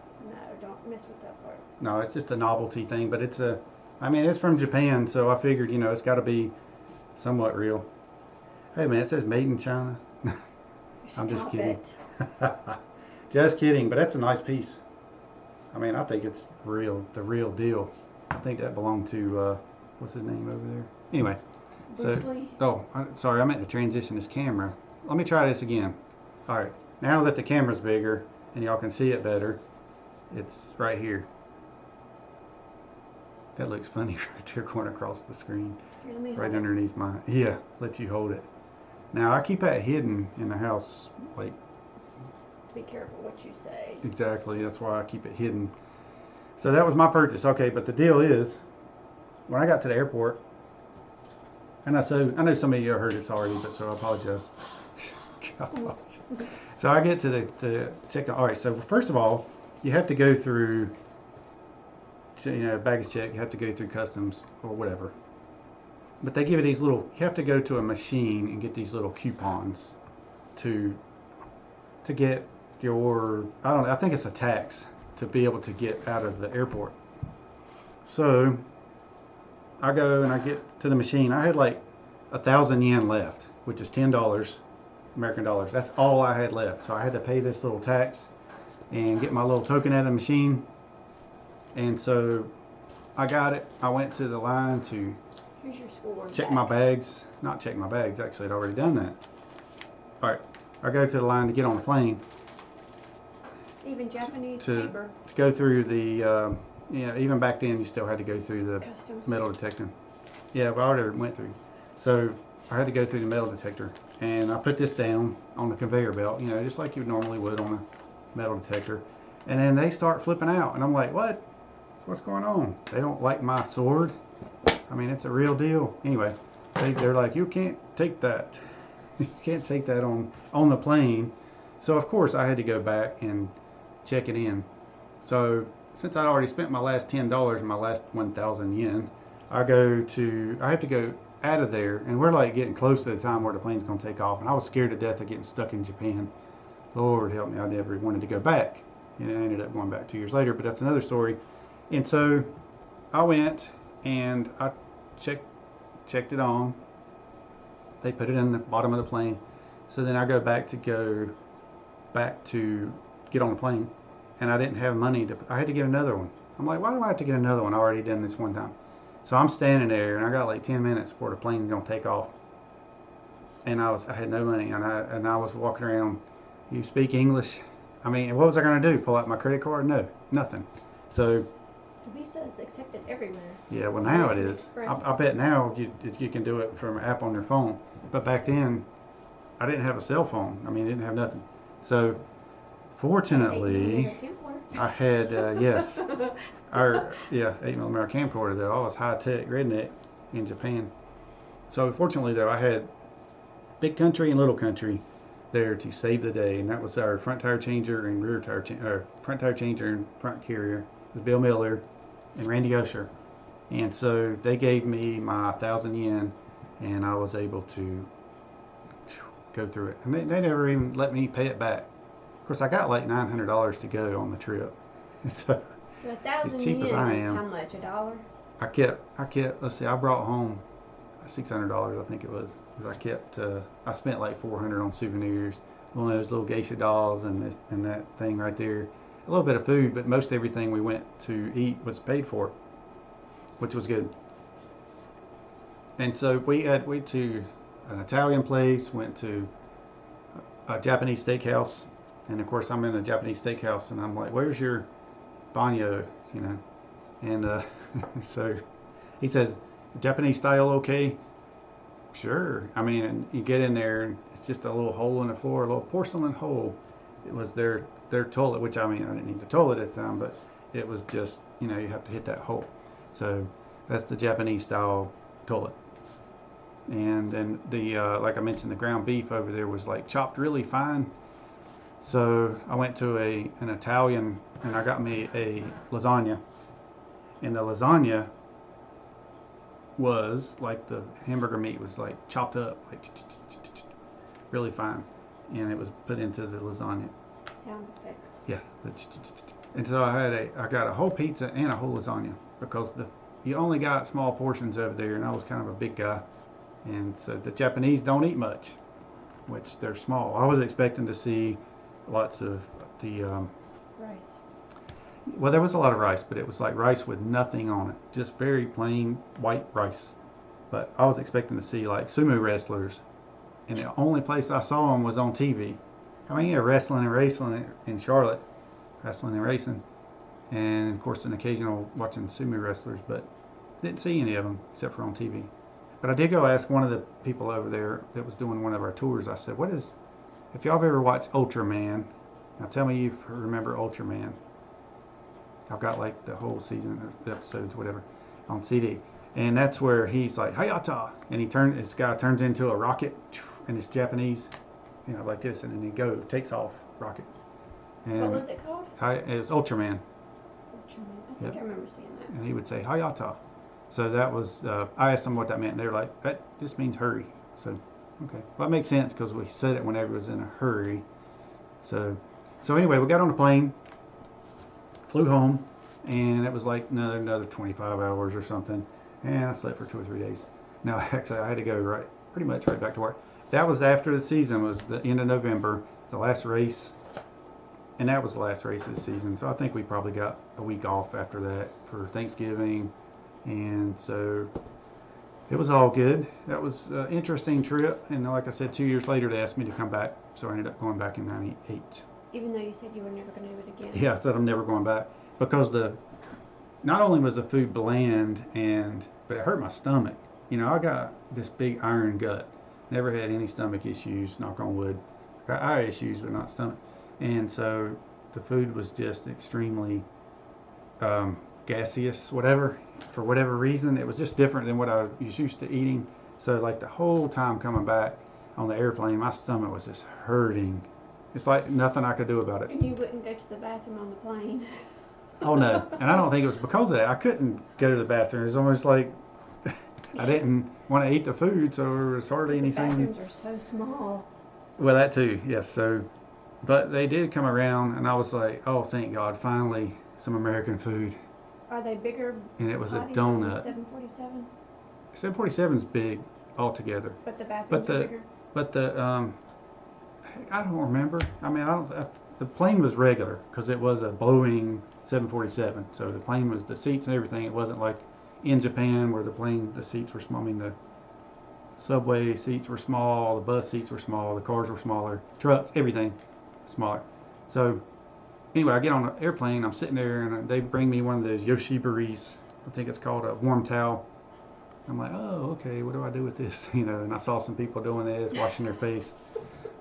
No, don't mess with that part. No, it's just a novelty thing, but it's a, I mean, it's from Japan, so I figured, you know, it's got to be somewhat real. Hey man, it says made in China. I'm just Stop kidding. it. Just kidding, but that's a nice piece. I mean, I think it's real, the real deal. I think that belonged to, what's his name over there? Anyway, Bruce Lee. sorry, I meant to transition this camera. Let me try this again. All right, now that the camera's bigger and y'all can see it better, it's right here. That looks funny right there going across the screen. Here, let me Right hold it. underneath my, yeah, let you hold it. Now I keep that hidden in the house, like Be careful what you say. exactly, that's why I keep it hidden. So that was my purchase, okay, but the deal is, when I got to the airport, and I know some of you have heard this already, but so I apologize. Gosh. So I get to the check-in. All right, so first of all, you have to go through, you know, baggage check, you have to go through customs or whatever. But they give you these little, you have to go to a machine and get these little coupons to get your, I don't know, I think it's a tax to be able to get out of the airport. So I go and I get to the machine. I had like 1,000 yen left, which is $10 American dollars. That's all I had left. So I had to pay this little tax and get my little token out of the machine. And so I got it. I went to the line to Here's your score. check my bags. Not check my bags, actually I'd already done that. Alright, I go to the line to get on the plane It's even Japanese to paper. go through the, you know, even back then you still had to go through the Customs. metal detector. Yeah, but I already went through. So I had to go through the metal detector. And I put this down on the conveyor belt, you know, just like you normally would on a metal detector. And then they start flipping out. And I'm like, what? What's going on? They don't like my sword? I mean, it's a real deal. Anyway, they're like, you can't take that. You can't take that on the plane. So, of course, I had to go back and check it in. So, since I'd already spent my last $10 and my last 1,000 yen, I have to go out of there. And we're like getting close to the time where the plane's going to take off. And I was scared to death of getting stuck in Japan. Lord help me, I never wanted to go back. And I ended up going back 2 years later, but that's another story. And so I went and I checked it on. They put it in the bottom of the plane. So then I go back to get on the plane, and I didn't have money I had to get another one. I'm like, why do I have to get another one? I already done this one time. So I'm standing there, and I got like 10 minutes before the plane's gonna take off. And I had no money, and I was walking around. You speak English? I mean, what was I gonna do? Pull out my credit card? No, nothing. So The Visa is accepted everywhere. yeah, well now it is. Express. I bet now you can do it from an app on your phone. But back then, I didn't have a cell phone. I mean, I didn't have nothing. So fortunately, I had yes, 8mm camcorder though. I was high tech redneck in Japan. So fortunately though, I had big country and little country there to save the day, and that was our front tire changer and rear tire front tire changer and front carrier. It was Bill Miller and Randy Osher, and so they gave me my 1,000 yen, and I was able to go through it. And they never even let me pay it back. Of course, I got like $900 to go on the trip. So 1,000 cheap yen as I is am. how much? $1? I kept. Let's see, I brought home $600, I think it was. I spent like $400 on souvenirs, one of those little geisha dolls and that thing right there. A little bit of food, but most everything we went to eat was paid for, which was good. And so we went to an Italian place, went to a Japanese steakhouse, and of course I'm in a Japanese steakhouse, and I'm like, "Where's your banyo?" You know, and so he says, "Japanese style, okay?" Sure. I mean, and you get in there, and it's just a little hole in the floor, a little porcelain hole. It was their toilet, which I mean, I didn't need the toilet at the time, but it was just, you know, you have to hit that hole. So that's the Japanese style toilet. And then like I mentioned, the ground beef over there was like chopped really fine. So I went to an Italian, and I got me a lasagna. And the lasagna was like the hamburger meat was like chopped up, like really fine, and it was put into the lasagna. Sound effects. Yeah, and so I got a whole pizza and a whole lasagna because you only got small portions over there, and I was kind of a big guy, and so the Japanese don't eat much, which they're small. I was expecting to see lots of the Rice. well, there was a lot of rice, but it was like rice with nothing on it, just very plain white rice. But I was expecting to see like sumo wrestlers, and the only place I saw them was on TV. I mean, yeah, wrestling in Charlotte, wrestling and racing, and of course an occasional watching sumo wrestlers, but didn't see any of them except for on TV. But I did go ask one of the people over there that was doing one of our tours. I said, if y'all have ever watched Ultraman, now tell me you remember Ultraman. I've got like the whole season, the episodes, whatever, on CD. And that's where he's like, Hayata! And this guy turns into a rocket, and it's Japanese, like this, and then he takes off, rocket. And What was it called? It was Ultraman. Ultraman. I think Yep. I remember seeing that. And he would say, Hayata. So that was, I asked them what that meant, and they were like, that just means hurry. So, okay. Well, that makes sense because we said it whenever it was in a hurry. So anyway, we got on the plane, flew home, and it was like another 25 hours or something. And I slept for 2 or 3 days. No, actually, I had to go pretty much right back to work. That was after the season, was the end of November, the last race. And that was the last race of the season. So I think we probably got a week off after that for Thanksgiving. And so it was all good. That was an interesting trip. And like I said, 2 years later, they asked me to come back. So I ended up going back in 98. Even though you said you were never going to do it again. Yeah, I said I'm never going back. Because not only was the food bland, but it hurt my stomach. I got this big iron gut. Never had any stomach issues, knock on wood. Got eye issues, but not stomach. And so the food was just extremely gaseous, whatever. For whatever reason, it was just different than what I was used to eating. So like the whole time coming back on the airplane, my stomach was just hurting. It's like nothing I could do about it. And you wouldn't go to the bathroom on the plane. Oh no, and I don't think it was because of that. I couldn't go to the bathroom. It was almost like I didn't want to eat the food, so there was hardly anything. The bathrooms are so small. Well, that too, yes. So, but they did come around, and I was like, oh, thank God, finally some American food. Are they bigger? And it was a bodies donut. than 747? 747's big altogether. But the bathrooms are bigger? But I don't remember. I mean, the plane was regular because it was a Boeing 747. So the seats and everything, it wasn't like in Japan where the seats were small. I mean, the subway seats were small, the bus seats were small, the cars were smaller, trucks, everything smaller. So anyway, I get on the airplane, I'm sitting there, and they bring me one of those Yoshibaris. I think it's called a warm towel. I'm like, oh, okay, what do I do with this? And I saw some people doing this, washing their face.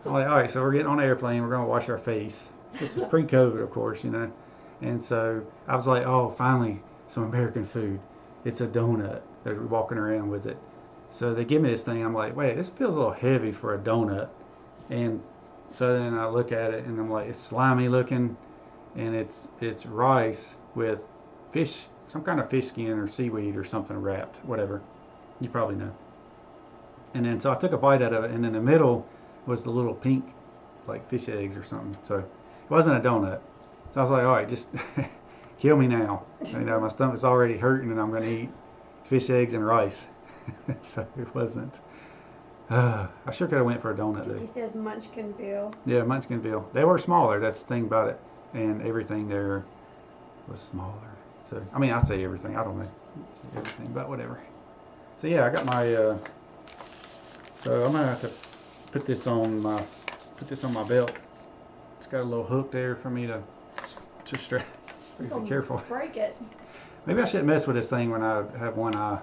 I'm like, all right, so we're getting on the airplane, we're going to wash our face. This is pre-COVID, of course, And so I was like, oh, finally, some American food. It's a donut. They're walking around with it. So they give me this thing. I'm like, wait, this feels a little heavy for a donut. And so then I look at it, and I'm like, it's slimy looking, and it's rice with fish, some kind of fish skin or seaweed or something wrapped, whatever. You probably know. And then so I took a bite out of it, and in the middle was the little pink, like fish eggs or something. So it wasn't a donut. So I was like, all right, just kill me now. My stomach's already hurting, and I'm going to eat fish eggs and rice. So it wasn't. I sure could have went for a donut though. He says Munchkinville. Yeah, Munchkinville. They were smaller. That's the thing about it. And everything there was smaller. So I mean, I say everything. I don't know everything, but whatever. So yeah, I got my. So I'm gonna have to put this on my belt. It's got a little hook there for me to strap. Be careful. Break it. Maybe I shouldn't mess with this thing when I have one eye.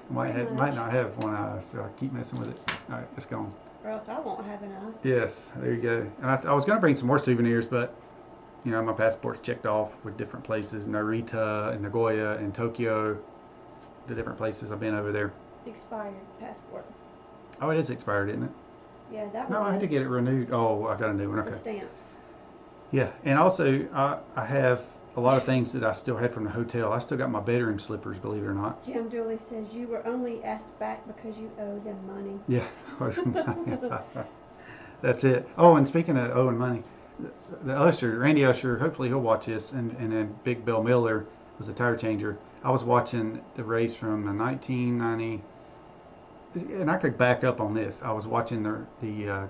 I might not have one eye if I keep messing with it. All right, it's gone. Or else I won't have an eye. Yes, there you go. And I was going to bring some more souvenirs, but my passport's checked off with different places: Narita and Nagoya and Tokyo. The different places I've been over there. Expired passport. Oh, it is expired, isn't it? Yeah, that No, one. I had to get it renewed. Oh, I got a new one. Okay. The stamps. Yeah, and also I have a lot of things that I still had from the hotel. I still got my bedroom slippers, believe it or not. Jim Dooley says you were only asked back because you owe them money. Yeah. That's it. Oh, and speaking of owing money, the Usher, Randy Usher, hopefully he'll watch this, and then Big Bill Miller was a tire changer. I was watching the race from the 1990, and I could back up on this. I was watching the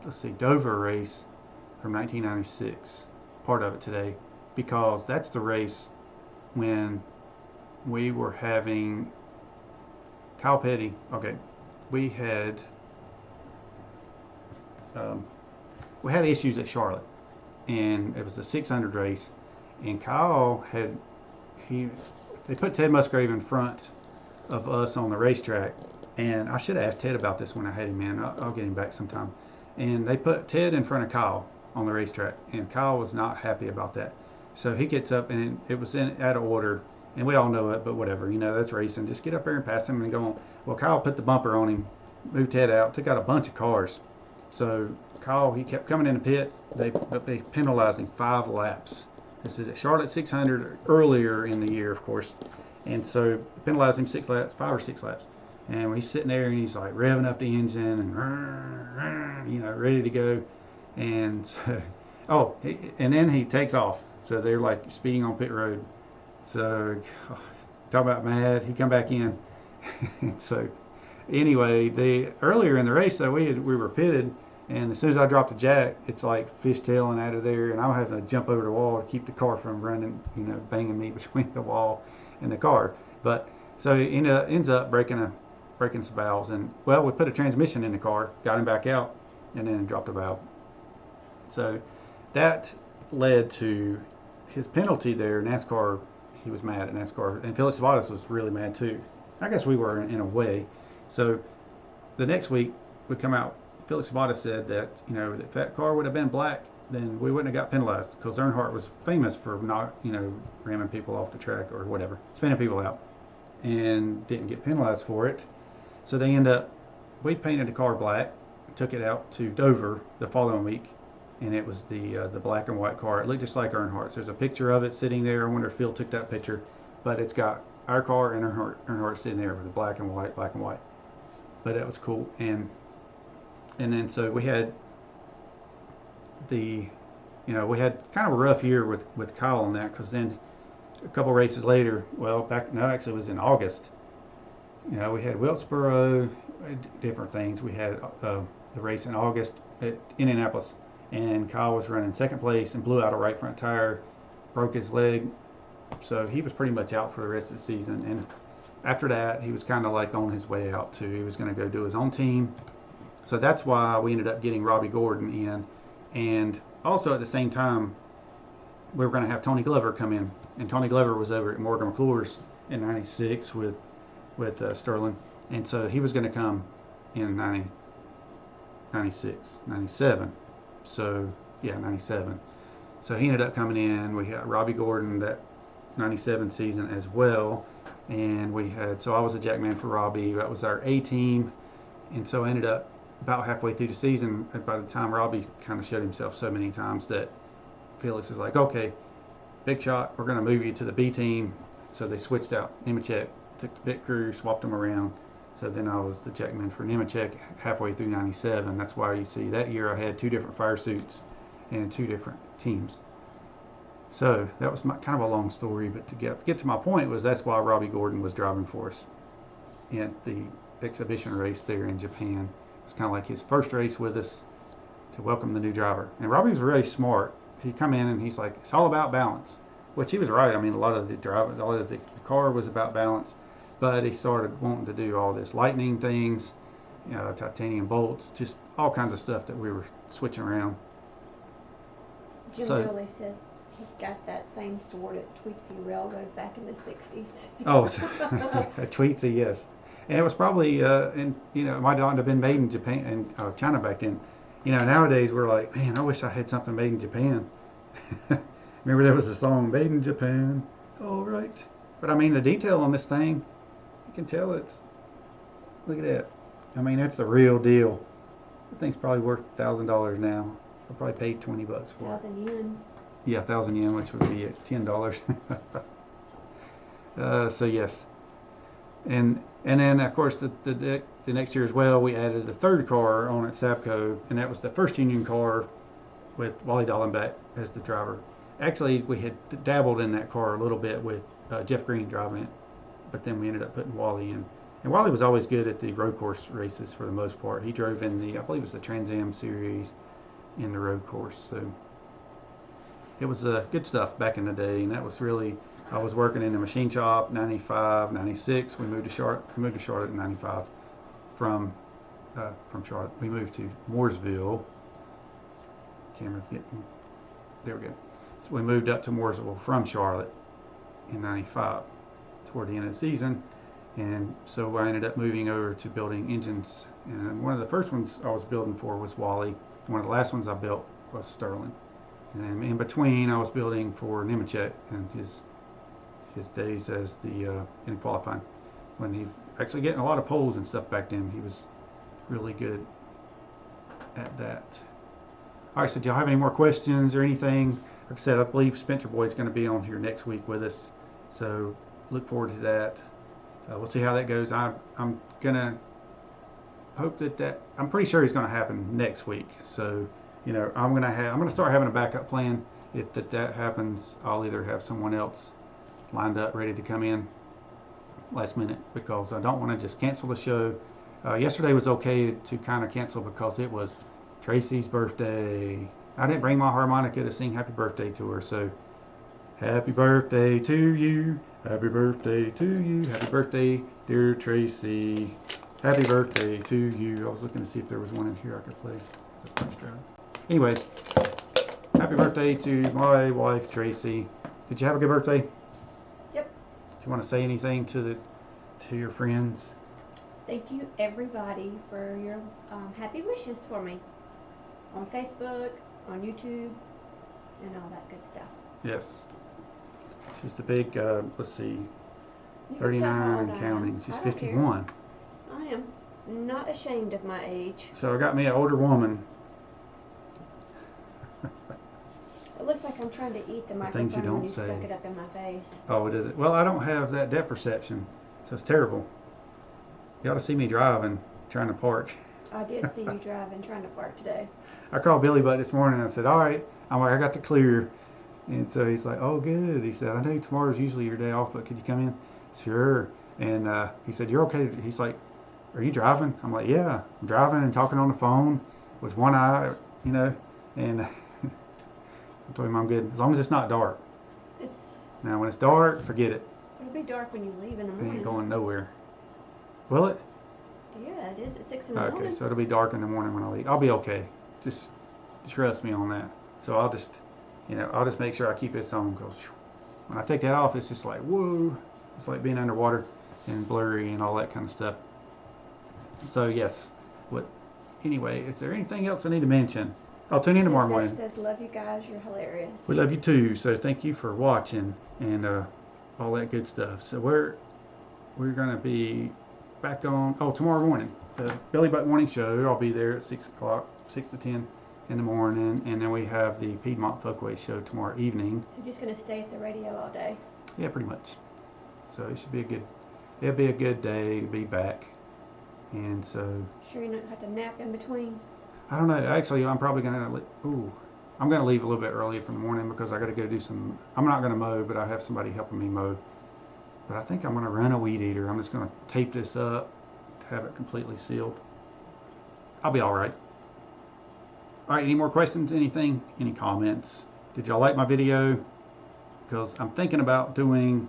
let's see, Dover race from 1996, part of it today, because that's the race when we were having Kyle Petty. Okay, we had issues at Charlotte, and it was a 600 race, and Kyle had they put Ted Musgrave in front of us on the racetrack, and I should have asked Ted about this when I had him in. I'll get him back sometime. And they put Ted in front of Kyle on the racetrack, and Kyle was not happy about that. So he gets up, and it was out of order, and we all know it, but whatever, that's racing. Just get up there and pass him and go on. Well, Kyle put the bumper on him, moved Ted out, took out a bunch of cars. So Kyle, he kept coming in the pit. They penalized him 5 laps. This is at Charlotte 600 earlier in the year, of course. And so penalized him 6 laps, 5 or 6 laps. And he's sitting there and he's like revving up the engine and ready to go. And so, and then he takes off. So they're like speeding on pit road. So talk about mad. He come back in. And so anyway, earlier in the race though, we were pitted. And as soon as I dropped the jack, it's like fishtailing out of there, and I'm having to jump over the wall to keep the car from running, banging me between the wall and the car. But so he ends up breaking some valves, and well, we put a transmission in the car, got him back out, and then dropped a valve. So that led to his penalty there. NASCAR, he was mad at NASCAR, and Felix Sabates was really mad too. I guess we were in a way. So the next week we come out. Felix Sabates said that, if that car would have been black, then we wouldn't have got penalized, because Earnhardt was famous for not, ramming people off the track or whatever, spinning people out, and didn't get penalized for it. So we painted the car black, took it out to Dover the following week, and it was the black and white car. It looked just like Earnhardt's. There's a picture of it sitting there. I wonder if Phil took that picture, but it's got our car and Earnhardt sitting there with the black and white. But that was cool. And then so we had we had kind of a rough year with Kyle on that, because then a couple races later, actually it was in August, we had Wilkesboro, different things. We had the race in August at Indianapolis, and Kyle was running second place and blew out a right front tire, broke his leg, so he was pretty much out for the rest of the season. And after that, he was kind of like on his way out too. He was going to go do his own team. So that's why we ended up getting Robbie Gordon in. And also at the same time, we were going to have Tony Glover come in. And Tony Glover was over at Morgan McClure's in 96 with Sterling. And so he was going to come in 96, 97. So, yeah, 97. So he ended up coming in. We had Robbie Gordon that 97 season as well. And so I was a jackman for Robbie. That was our A team. And so I ended up about halfway through the season, by the time Robbie kind of showed himself so many times that Felix is like, okay, big shot, we're going to move you to the B team. So they switched out Nemechek, took the pit crew, swapped them around. So then I was the jackman for Nemechek halfway through 97. That's why you see that year I had 2 different fire suits and 2 different teams. So that was kind of a long story, but to get to my point was that's why Robbie Gordon was driving for us in the exhibition race there in Japan. It's kind of like his first race with us to welcome the new driver. And Robbie was really smart. He come in and he's like, it's all about balance, which he was right. I mean, a lot of the car was about balance, but he started wanting to do all this lightning things, titanium bolts, just all kinds of stuff that we were switching around. Jim Dooley says he got that same sword at Tweetsie Railroad back in the 60s. Oh, a Tweetsie, yes. And it was probably, it might not have been made in Japan and China back then. Nowadays we're like, man, I wish I had something made in Japan. Remember there was a song, Made in Japan. All right. But I mean, the detail on this thing, you can tell look at that. I mean, that's the real deal. The thing's probably worth $1,000 now. I probably paid $20 for it. 1,000 yen. Yeah, 1,000 yen, which would be at $10. So yes, and then of course the next year as well, we added the third car on at Sabco, and that was the first union car with Wally Dallenbach as the driver. Actually, we had dabbled in that car a little bit with Jeff Green driving it, but then we ended up putting Wally in. And Wally was always good at the road course races for the most part. He drove in the, I believe it was the Trans Am series in the road course. So it was good stuff back in the day, and that was really, I was working in the machine shop 95, 96. We moved to Charlotte in 95 from Charlotte. We moved to Mooresville. Camera's getting, there we go. So we moved up to Mooresville from Charlotte in 95 toward the end of the season. And so I ended up moving over to building engines. And one of the first ones I was building for was Wally. One of the last ones I built was Sterling. And in between, I was building for Nemechek and his days as the in qualifying. When he actually getting a lot of poles and stuff back then, he was really good at that. All right, so do y'all have any more questions or anything? Like I said, I believe Spencer Boyd's going to be on here next week with us. So look forward to that. We'll see how that goes. I'm gonna hope that I'm pretty sure it's gonna happen next week. So, you know, I'm gonna start having a backup plan. If that happens, I'll either have someone else lined up ready to come in last minute, because I don't want to just cancel the show. Yesterday was okay to kind of cancel because it was Tracy's birthday. I didn't bring my harmonica to sing happy birthday to her, so happy birthday to you. Happy birthday to you. Happy birthday, dear Tracy. Happy birthday to you. I was looking to see if there was one in here I could play. Anyway, happy birthday to my wife, Tracy. Did you have a good birthday? Yep. Do you want to say anything to your friends? Thank you, everybody, for your happy wishes for me on Facebook, on YouTube, and all that good stuff. Yes. She's the big, let's see, You can 39 and tell how counting. old I She's am. I don't 51. care. I am not ashamed of my age. So I got me an older woman. It looks like I'm trying to eat the microphone things you when don't you say. stuck it up in my face. Oh, does it? Well, I don't have that depth perception, so it's terrible. You ought to see me driving, trying to park. I did see you driving, trying to park today. I called Billy Butt this morning and I said, all right. I'm like, I got the clear. And so he's like, oh, good. He said, I know tomorrow's usually your day off, but could you come in? Sure. And he said, you're okay. He's like, are you driving? I'm like, yeah. I'm driving and talking on the phone with one eye, you know. And I told him I'm good. As long as it's not dark. Now, when it's dark, forget it. It'll be dark when you leave in the It morning. ain't going nowhere. Will it? Yeah, it is at 6 in the morning. Okay, so it'll be dark in the morning when I leave. I'll be okay. Just trust me on that. So I'll just make sure I keep this on, because when I take that off, it's just like, whoa. It's like being underwater and blurry and all that kind of stuff. So yes. Anyway, is there anything else I need to mention? I'll tune in tomorrow morning. Says, love you guys, you're hilarious. We love you too. So thank you for watching and all that good stuff. So we're gonna be back on tomorrow morning, the Billy Butt Morning Show. I'll be there at 6 o'clock, 6 to 10 in the morning, and then we have the Piedmont Folkways Show tomorrow evening. So you're just gonna stay at the radio all day? Yeah, pretty much. So it should be it'll be a good day to be back. And so Sure you don't have to nap in between? I don't know. Actually, I'm probably gonna I'm gonna leave a little bit early from the morning because I got to go do some. I'm not gonna mow, but I have somebody helping me mow. But I think I'm gonna run a weed eater. I'm just gonna tape this up to have it completely sealed. I'll be all right. All right. Any more questions? Anything? Any comments? Did y'all like my video? Because I'm thinking about doing.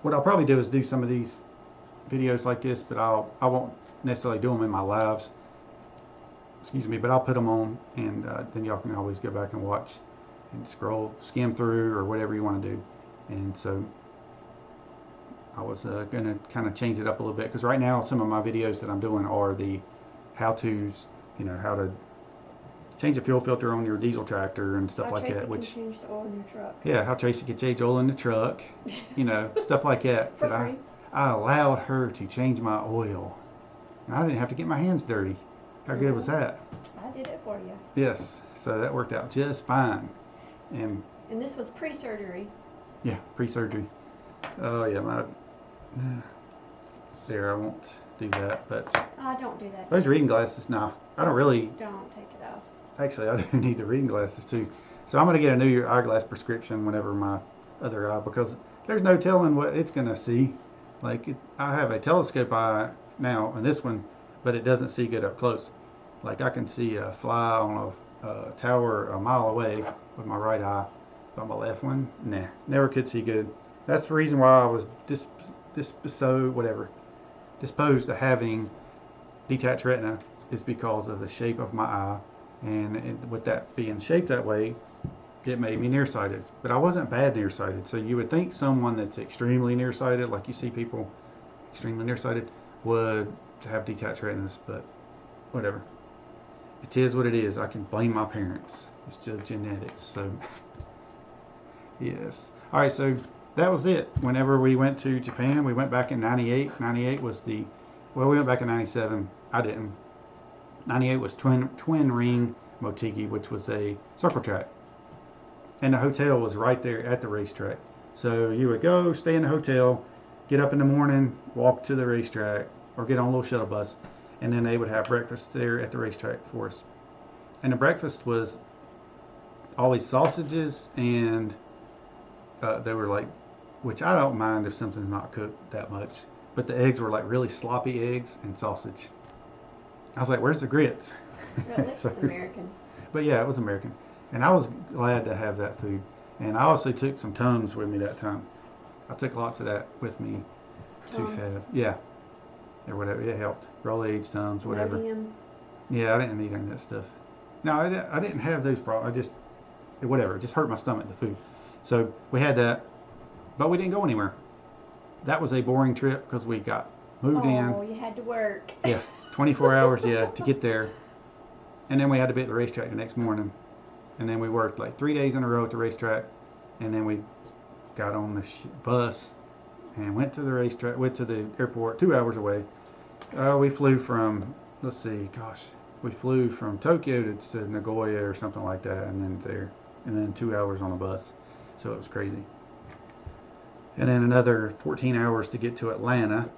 What I'll probably do is do some of these videos like this, but I won't necessarily do them in my lives. Excuse me, but I'll put them on, and then y'all can always go back and watch and skim through, or whatever you want to do. And so I was going to kind of change it up a little bit, because right now some of my videos that I'm doing are the how-tos, how to change the fuel filter on your diesel tractor and stuff like that. Which change the oil in your truck. Yeah, how Tracy can change oil in the truck, stuff like that. For free. I allowed her to change my oil, and I didn't have to get my hands dirty. How good was that? I did it for you. Yes, so that worked out just fine. And this was pre-surgery. yeah, pre-surgery. Oh yeah, there, I won't do that. But Don't do that. those reading glasses, no, I don't really. Don't take it off. Actually, I do need the reading glasses too. So I'm going to get a new eyeglass prescription whenever my other eye, because there's no telling what it's going to see. Like I have a telescope eye now in this one, but it doesn't see good up close. Like I can see a fly on a tower a mile away with my right eye, but my left one, nah, never could see good. That's the reason why I was disposed to having detached retina, is because of the shape of my eye, and with that being shaped that way, it made me nearsighted. But I wasn't bad nearsighted. So you would think someone that's extremely nearsighted, like you see people extremely nearsighted, would have detached retinas, but whatever. It is what it is. I can blame my parents. It's just genetics. So yes. All right. So that was it. Whenever we went to Japan, we went back in '98. '98 was we went back in '97. I didn't. '98 was twin ring Motegi, which was a circle track. And the hotel was right there at the racetrack. So you would go, stay in the hotel, get up in the morning, walk to the racetrack, or get on a little shuttle bus, and then they would have breakfast there at the racetrack for us. And the breakfast was always sausages, and they were like, which I don't mind if something's not cooked that much, but the eggs were like really sloppy eggs and sausage. I was like, where's the grits? Well, this is American. But yeah, it was American. And I was glad to have that food. And I also took some Tums with me that time. I took lots of that with me to have. Yeah. Or whatever. It helped. Rolaids, Tums, whatever. Rhodium. Yeah, I didn't eat any of that stuff. No, I didn't have those problems. Whatever. It just hurt my stomach, the food. So we had that. But we didn't go anywhere. That was a boring trip because we got moved in. Oh, you had to work. Yeah. 24 hours, yeah, to get there. And then we had to be at the racetrack the next morning. And then we worked like 3 days in a row at the racetrack. And then we got on the bus and went to the racetrack, went to the airport 2 hours away. We flew from, we flew from Tokyo to Nagoya or something like that, and then there. And then 2 hours on a bus. So it was crazy. And then another 14 hours to get to Atlanta.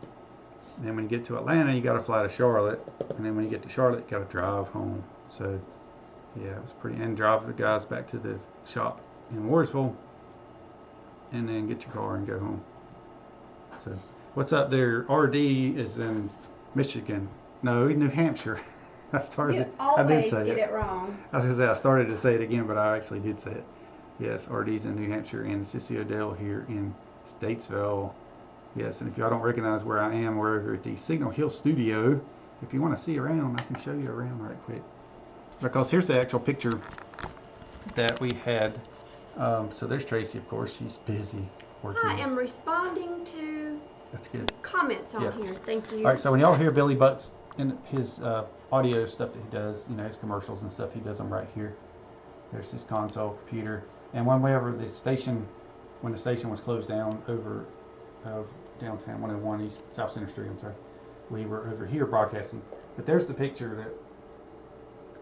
And then when you get to Atlanta, you got to fly to Charlotte. And then when you get to Charlotte, you got to drive home. So yeah, it was pretty. And drive the guys back to the shop in Wardsville, and then get your car and go home. So what's up there? RD is in Michigan. No, New Hampshire. I You always say get it wrong. I was gonna say I started to say it again, but I actually did say it. Yes, RD's in New Hampshire, and Sissy Odell here in Statesville. Yes, and if y'all don't recognize where I am, we're over at the Signal Hill Studio. If you want to see around, I can show you around right quick. Because here's the actual picture that we had. So there's Tracy, of course. She's busy working. I am responding to That's good. comments on Yes. here. Thank you. All right, so when y'all hear Billy Bucks in his audio stuff that he does, you know, his commercials and stuff, he does them right here. There's his console computer. And when the station was closed down over downtown 101 East South Center Street, we were over here broadcasting. But there's the picture that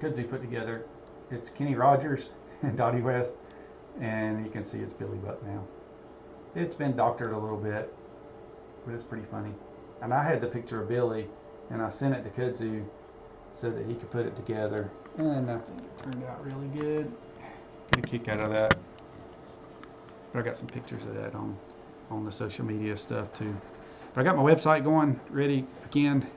Kudzu put together. It's Kenny Rogers and Dottie West, and you can see it's Billy Buck now. It's been doctored a little bit, but it's pretty funny. And I had the picture of Billy, and I sent it to Kudzu so that he could put it together, and I think it turned out really good. Get a kick out of that. But I got some pictures of that on the social media stuff too. But I got my website going, ready again.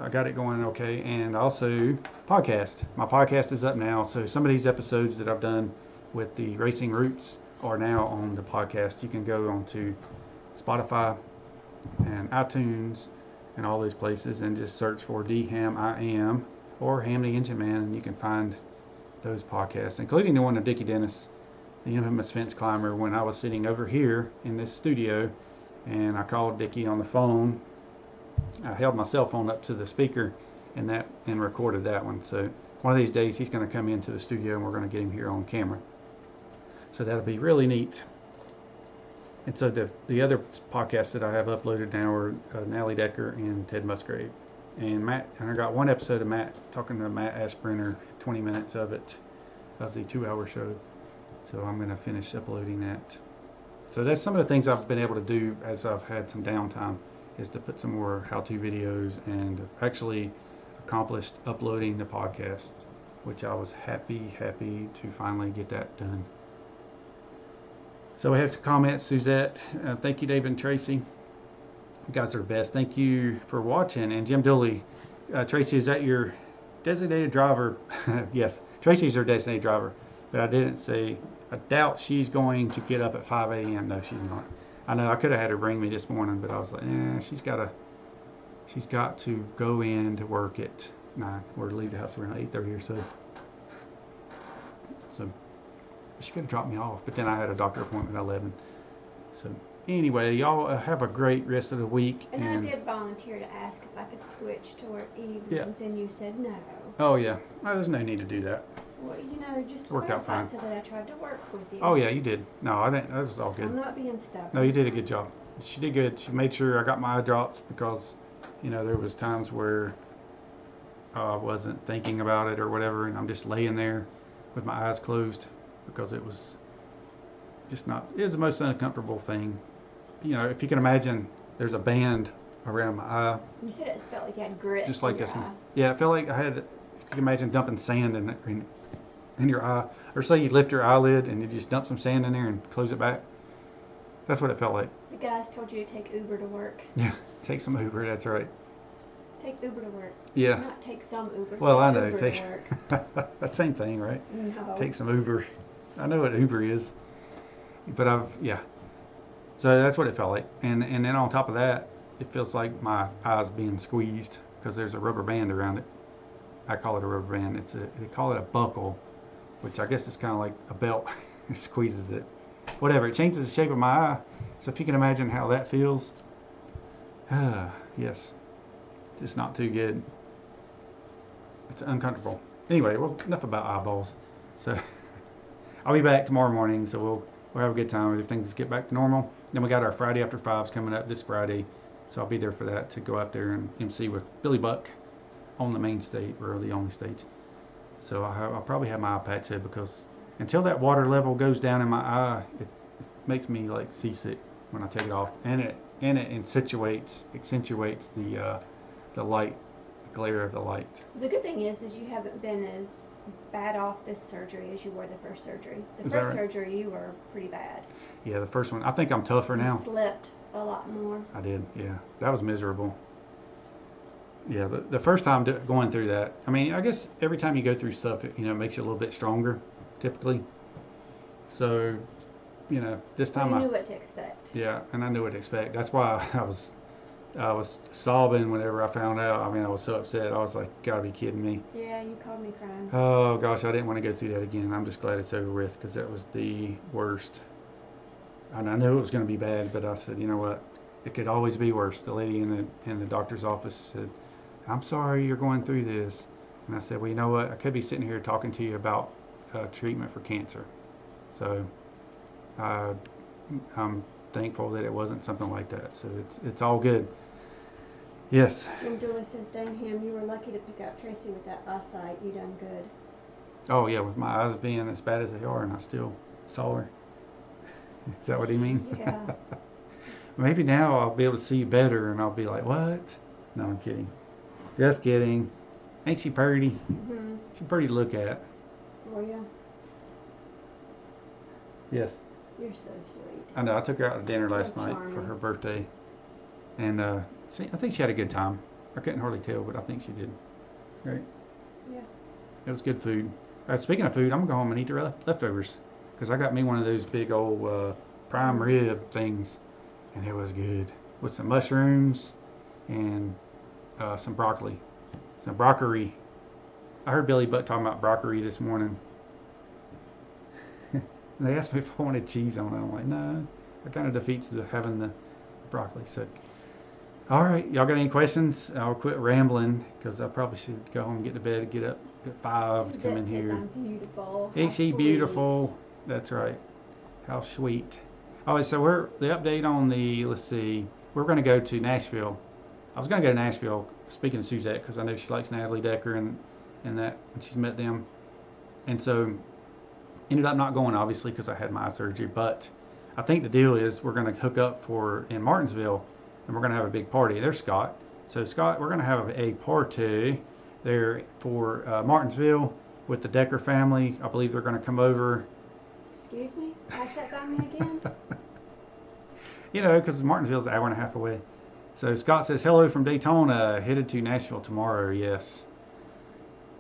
I got it going okay, and also podcast. My podcast is up now, so some of these episodes that I've done with the Racing Roots are now on the podcast. You can go on to Spotify and iTunes and all those places and just search for DHAM I Am or Ham the Engine Man, and you can find those podcasts, including the one of Dickie Dennis, the infamous fence climber, when I was sitting over here in this studio and I called Dickie on the phone. I held my cell phone up to the speaker and recorded that one. So one of these days he's going to come into the studio and we're going to get him here on camera. So that'll be really neat. And so the other podcasts that I have uploaded now are Nally Decker and Ted Musgrave. And I got one episode of Matt talking to Matt Ashbrenner, 20 minutes of it, of the 2 hour show. So I'm going to finish uploading that. So that's some of the things I've been able to do as I've had some downtime, is to put some more how-to videos, and actually accomplished uploading the podcast, which I was happy to finally get that done. So we have some comments. Suzette, thank you, David and Tracy. You guys are the best. Thank you for watching. And Jim Dooley, Tracy, is that your designated driver? Yes, Tracy's her designated driver, but I didn't say. I doubt she's going to get up at 5 a.m. No, she's not. I know I could have had her bring me this morning, but I was like, she's got to go in to work at 9 or leave the house around 8:30 or so. So she could have dropped me off, but then I had a doctor appointment at 11. So anyway, y'all have a great rest of the week. And I did volunteer to ask if I could switch to work evenings, and you said no. Oh yeah, well, there's no need to do that. Well, just worked out fine. so that I tried to work with you. Oh yeah, you did. No, I didn't. That was all good. I'm not being stubborn. No, you did a good job. She did good. She made sure I got my eye drops, because there was times where I wasn't thinking about it or whatever, and I'm just laying there with my eyes closed, because it was just not. It was the most uncomfortable thing. If you can imagine, there's a band around my eye. You said it felt like you had grit. Just like in your this eye. one. Yeah, it felt like I had. You can imagine dumping sand in your eye, or say you lift your eyelid and you just dump some sand in there and close it back. That's what it felt like. The guys told you to take Uber to work. Yeah, take some Uber. That's right. Take Uber to work. Yeah. Not take some Uber. Well, I know. Uber Take to work. that same thing, right? No. Take some Uber. I know what Uber is, but So that's what it felt like, and then on top of that, it feels like my eye's being squeezed, because there's a rubber band around it. I call it a rubber band. They call it a buckle, which I guess is kind of like a belt. It squeezes it. Whatever. It changes the shape of my eye. So if you can imagine how that feels, yes, it's not too good. It's uncomfortable. Anyway, well, enough about eyeballs. So I'll be back tomorrow morning. So we'll have a good time if things get back to normal. Then we got our Friday After Fives coming up this Friday. So I'll be there for that, to go out there and MC with Billy Buck on the main stage, or the only stage. So I'll probably have my eye patch in, because until that water level goes down in my eye, it makes me like seasick when I take it off, and it accentuates the light, the glare of the light. The good thing is you haven't been as bad off this surgery as you were the first surgery. The Is that first right? surgery you were pretty bad. Yeah, the first one. I think I'm tougher now. You slept a lot more. I did. Yeah, that was miserable. Yeah, the first time going through that. I mean, I guess every time you go through stuff, it makes you a little bit stronger, typically. So, this time You knew what to expect. Yeah, and I knew what to expect. That's why I was sobbing whenever I found out. I mean, I was so upset. I was like, "Gotta be kidding me." Yeah, you called me crying. Oh gosh, I didn't want to go through that again. I'm just glad it's over with, because that was the worst. And I knew it was going to be bad, but I said, you know what? It could always be worse. The lady in the doctor's office said, "I'm sorry you're going through this." And I said, well, you know what? I could be sitting here talking to you about treatment for cancer. So I'm thankful that it wasn't something like that. So it's all good. Yes. Jim Dooley says, "Dang him, you were lucky to pick out Tracy with that eyesight. You done good." Oh yeah, with my eyes being as bad as they are, and I still saw her. Is that what he mean? Yeah. Maybe now I'll be able to see better, and I'll be like, what? No, I'm kidding. Just kidding. Ain't she pretty? Mm-hmm. She's pretty to look at. Oh yeah. Yes. You're so sweet. I know. I took her out to dinner So last night for charming. her birthday, and I think she had a good time. I couldn't hardly tell, but I think she did. Right? Yeah. It was good food. Speaking of food, I'm gonna go home and eat the leftovers, because I got me one of those big old prime rib things, and it was good with some mushrooms and some broccoli, some broccoli. I heard Billy Buck talking about broccoli this morning. And they asked me if I wanted cheese on it. I'm like, no, that kind of defeats having the broccoli. So, all right, y'all got any questions? I'll quit rambling, because I probably should go home and get to bed, get up at 5 to come in Suzette says here. I'm beautiful. Ain't How she sweet. beautiful? That's right. How sweet. All right, so we're the update on the, let's see, we're going to go to Nashville. I was going to go to Nashville, speaking of Suzette, because I know she likes Natalie Decker and that, and she's met them. And so Ended up not going, obviously, because I had my eye surgery. But I think the deal is we're going to hook up in Martinsville, and we're going to have a big party. There's Scott. So Scott, we're going to have a party there for Martinsville with the Decker family. I believe they're going to come over. Excuse me? Pass that by me again? You know, because Martinsville's an hour and a half away. So Scott says, hello from Daytona, headed to Nashville tomorrow. Yes.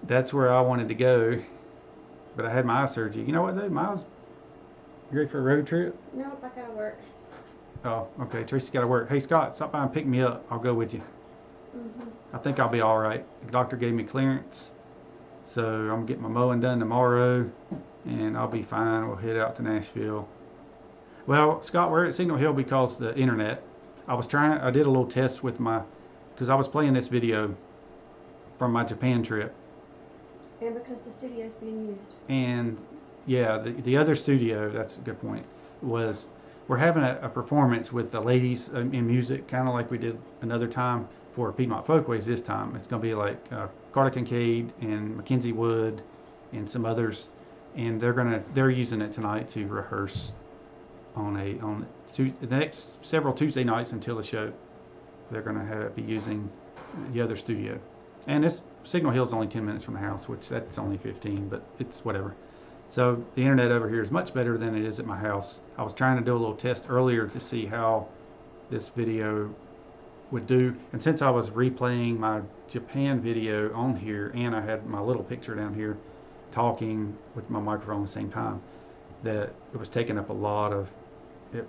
That's where I wanted to go. But I had my eye surgery. You know what, though? Miles, you ready for a road trip? Nope, I gotta work. Oh, okay. Tracy's got to work. Hey, Scott, stop by and pick me up. I'll go with you. I think I'll be all right. The doctor gave me clearance. So I'm getting my mowing done tomorrow. And I'll be fine. We'll head out to Nashville. Well, Scott, we're at Signal Hill because the internet. I did a little test with because I was playing this video from my Japan trip. And because the studio's being used. And yeah, the other studio, that's a good point, we're having a performance with the ladies in music, kind of like we did another time for Piedmont Folkways this time. It's going to be like Carter Kincaid and Mackenzie Wood and some others. And they're using it tonight to rehearse on the next several Tuesday nights until the show. They're going to be using the other studio. And this Signal Hill's only 10 minutes from the house, which that's only 15, but it's whatever. So the internet over here is much better than it is at my house. I was trying to do a little test earlier to see how this video would do. And since I was replaying my Japan video on here, and I had my little picture down here talking with my microphone at the same time, that it was taking up a lot of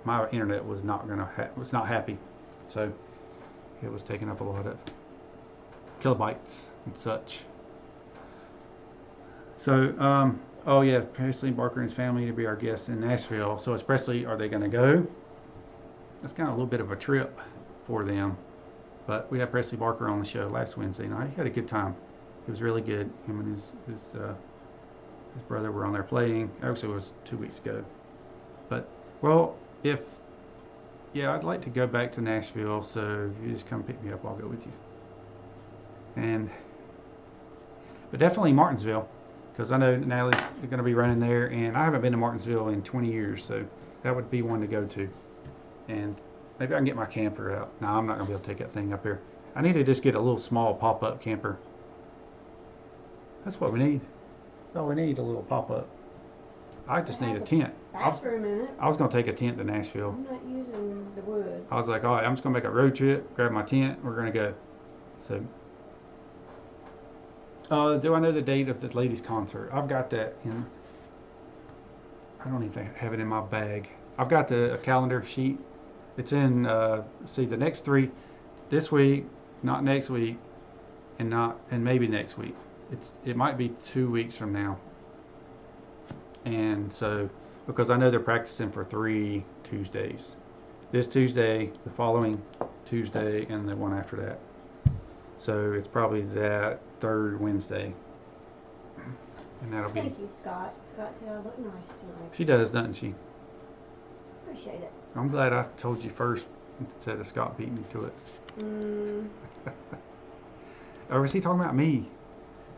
my internet was not happy. So it was taking up a lot of kilobytes and such. So oh yeah, Presley Barker and his family to be our guests in Nashville. So is Presley, are they going to go? That's kind of a little bit of a trip for them. But we had Presley Barker on the show last Wednesday night. He had a good time. It was really good. Him and his brother were on there playing. Actually, it was 2 weeks ago. But, well, I'd like to go back to Nashville, so if you just come pick me up, I'll go with you. But definitely Martinsville, because I know Natalie's going to be running there, and I haven't been to Martinsville in 20 years, so that would be one to go to. And maybe I can get my camper out. No, I'm not going to be able to take that thing up there. I need to just get a little small pop-up camper. That's what we need. That's all we need, a little pop-up. I just need a tent. Bathroom in it. I was going to take a tent to Nashville. I'm not using the woods. I was like, all right, I'm just going to make a road trip, grab my tent, we're going to go. So, do I know the date of the ladies' concert? I've got that in, I don't even have it in my bag. I've got a calendar sheet. It's in, see, the next 3, this week, not next week, and maybe next week. It might be 2 weeks from now. And so, because I know they're practicing for 3 Tuesdays. This Tuesday, the following Tuesday, and the one after that. So it's probably that 3rd Wednesday. And that'll be. Thank you, Scott. Scott said I look nice tonight. She does, doesn't she? Appreciate it. I'm glad I told you first instead of Scott beating me to it. Or was he talking about me?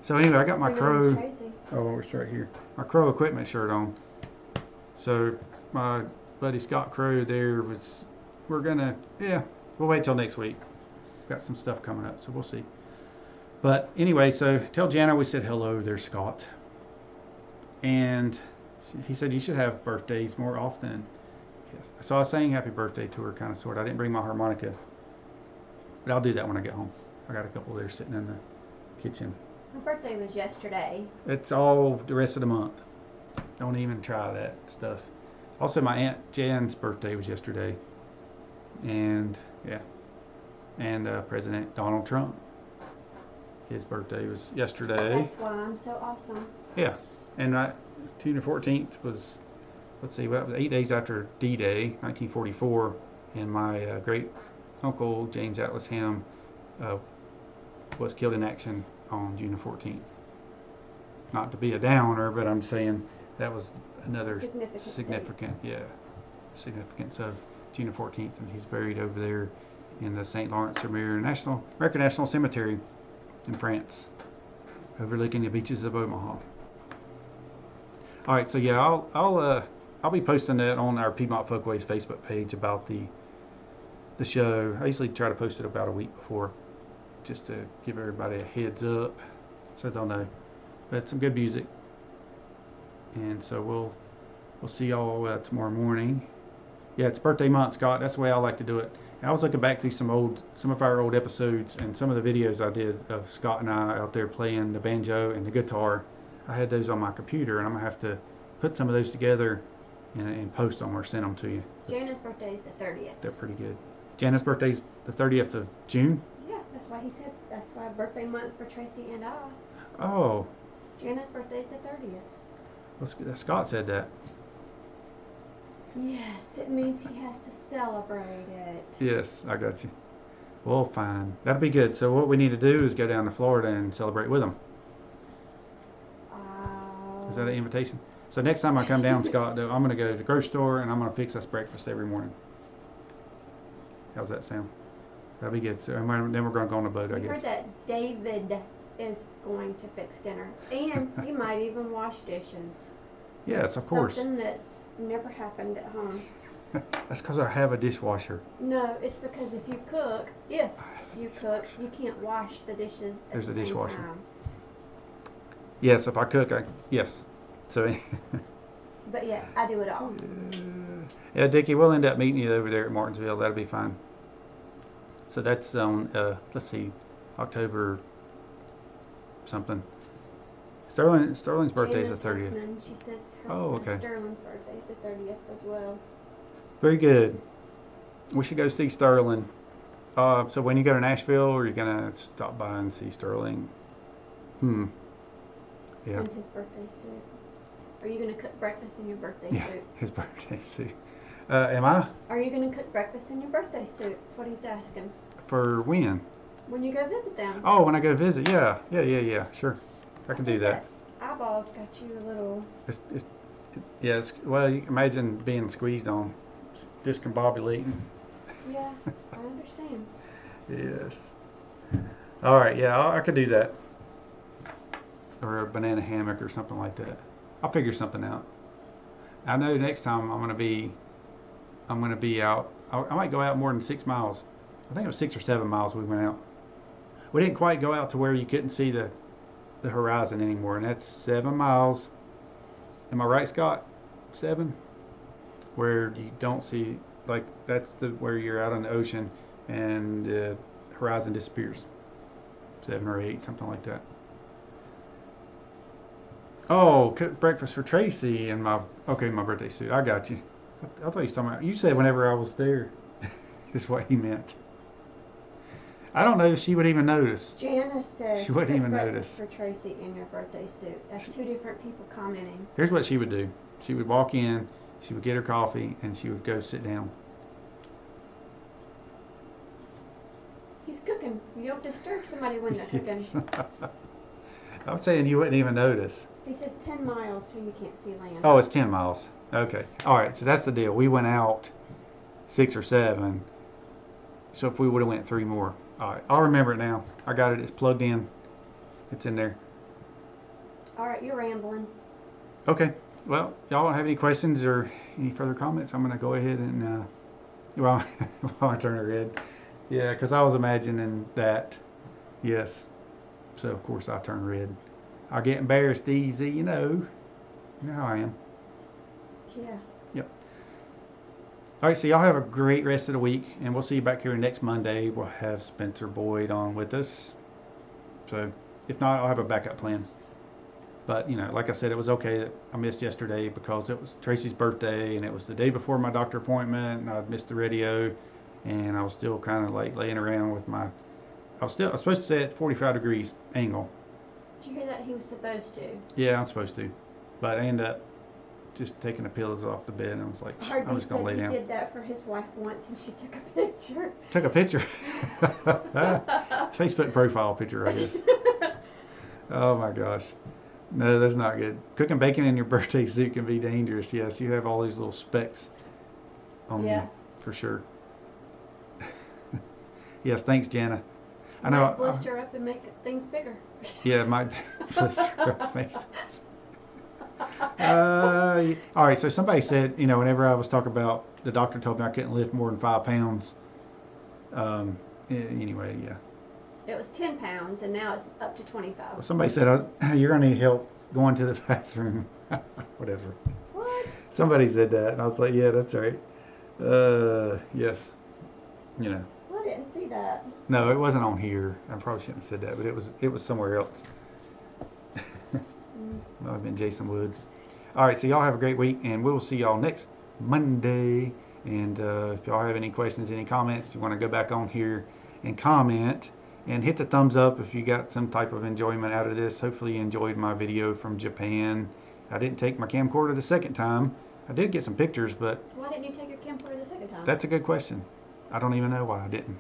So anyway, I got my Crow. Oh, it's right here. My Crow equipment shirt on. So my buddy Scott Crow there we'll wait till next week. Got some stuff coming up, so we'll see. But anyway, so tell Jana we said hello there, Scott. And he said you should have birthdays more often. Yes. So I was saying happy birthday to her, kind of, sort of. I didn't bring my harmonica, but I'll do that when I get home. I got a couple there sitting in the kitchen. My birthday was yesterday. It's all the rest of the month. Don't even try that stuff. Also, my Aunt Jan's birthday was yesterday. And, yeah. And President Donald Trump. His birthday was yesterday. That's why I'm so awesome. Yeah. And June 14th was, let's see, what, 8 days after D-Day, 1944. And my great uncle, James Atlas Ham, was killed in action on June 14th. Not to be a downer, but I'm saying that was another significant significance of June 14th, and he's buried over there in the St. Lawrence American National Cemetery in France, overlooking the beaches of Omaha. All right, so yeah, I'll be posting that on our Piedmont Folkways Facebook page about the show. I usually try to post it about a week before, just to give everybody a heads up, so they'll know. But some good music, and so we'll see y'all tomorrow morning. Yeah, it's birthday month, Scott. That's the way I like to do it. I was looking back through some of our old episodes and some of the videos I did of Scott and I out there playing the banjo and the guitar. I had those on my computer, and I'm gonna have to put some of those together and post them or send them to you. Jana's birthday is the 30th. They're pretty good. Jana's birthday's the 30th of June. Yeah, that's why he said that's why birthday month for Tracy and I. Oh. Jana's birthday is the 30th. Well, Scott said that. Yes, it means he has to celebrate it. Yes, I got you. Well, fine. That'll be good. So what we need to do is go down to Florida and celebrate with him. Is that an invitation? So next time I come down, Scott, I'm going to go to the grocery store and I'm going to fix us breakfast every morning. How's that sound? That'll be good. So then we're going to go on a boat, I guess. Heard that David is going to fix dinner, and he might even wash dishes. Yes, of course. Something that's never happened at home. That's because I have a dishwasher. No, it's because if you cook, you can't wash the dishes at There's the a same dishwasher. time. Yes, if I cook, yes. So. But yeah, I do it all. Yeah, Dickie, we'll end up meeting you over there at Martinsville. That'll be fine. So that's on, let's see, October something. Sterling's birthday is the 30th. Listening. She says okay. Sterling's birthday is the 30th as well. Very good. We should go see Sterling. So when you go to Nashville, are you going to stop by and see Sterling? Yeah. In his birthday suit. Are you going to cook breakfast in your birthday suit? His birthday suit. Am I? Are you going to cook breakfast in your birthday suit? That's what he's asking. For when? When you go visit them. Oh, when I go visit, yeah. Sure. I can do that. Eyeballs got you a little... Well, you can imagine being squeezed on, discombobulating. Yeah, I understand. Yes. All right, yeah, I could do that. Or a banana hammock or something like that. I'll figure something out. I know next time I'm gonna be out. I might go out more than 6 miles. I think it was 6 or 7 miles we went out. We didn't quite go out to where you couldn't see the horizon anymore, and that's 7 miles. Am I right, Scott? 7? Where you don't see, like, that's where you're out on the ocean and the horizon disappears. 7 or 8, something like that. Oh, cook breakfast for Tracy and my birthday suit. I got you. I thought you were talking about, you said whenever I was there is what he meant. I don't know if she would even notice. Janice says she wouldn't even breakfast notice. for Tracy in your birthday suit. That's 2 different people commenting. Here's what she would do. She would walk in, she would get her coffee, and she would go sit down. He's cooking. You don't disturb somebody when they're cooking. Yes. I'm saying you wouldn't even notice. He says 10 miles till you can't see land. Oh, it's 10 miles. Okay. All right, so that's the deal. We went out 6 or 7. So if we would have went 3 more. All right, I'll remember it now. I got it. It's plugged in. It's in there. All right, you're rambling. Okay. Well, y'all don't have any questions or any further comments? I'm going to go ahead and, while I turn it red. Yeah, because I was imagining that. Yes. So, of course, I turn red. I get embarrassed easy, you know. You know how I am. Yeah. Yep. All right, so y'all have a great rest of the week, and we'll see you back here next Monday. We'll have Spencer Boyd on with us. So, if not, I'll have a backup plan. But, you know, like I said, it was okay that I missed yesterday because it was Tracy's birthday, and it was the day before my doctor appointment, and I'd missed the radio, and I was still kind of like laying around with my... I was supposed to say at 45 degrees angle. Did you hear that he was supposed to? Yeah, I'm supposed to. But I ended up just taking the pillows off the bed, and I was like, I'm just going to lay down. He did that for his wife once, and she took a picture. Took a picture. Facebook profile picture, I guess. Oh my gosh. No, that's not good. Cooking bacon in your birthday suit can be dangerous. Yes, you have all these little specks on you, for sure. Yes, thanks, Jana. I know. Might blister up and make things bigger. Yeah, it might blister up. Make things. All right, so somebody said, you know, whenever I was talking about, the doctor told me I couldn't lift more than 5 pounds. Anyway, yeah. It was 10 pounds, and now it's up to 25. Well, somebody said, you're going to need help going to the bathroom. Whatever. What? Somebody said that, and I was like, yeah, that's right. Yes. You know. Well, I didn't see that. No, it wasn't on here. I probably shouldn't have said that, but it was somewhere else. Might have been Jason Wood. All right, so y'all have a great week, and we will see y'all next Monday. And if y'all have any questions, any comments, you want to go back on here and comment, and hit the thumbs up if you got some type of enjoyment out of this. Hopefully you enjoyed my video from Japan. I didn't take my camcorder the second time. I did get some pictures, but Why didn't you take your camcorder the second time? that's a good question. I don't even know why I didn't.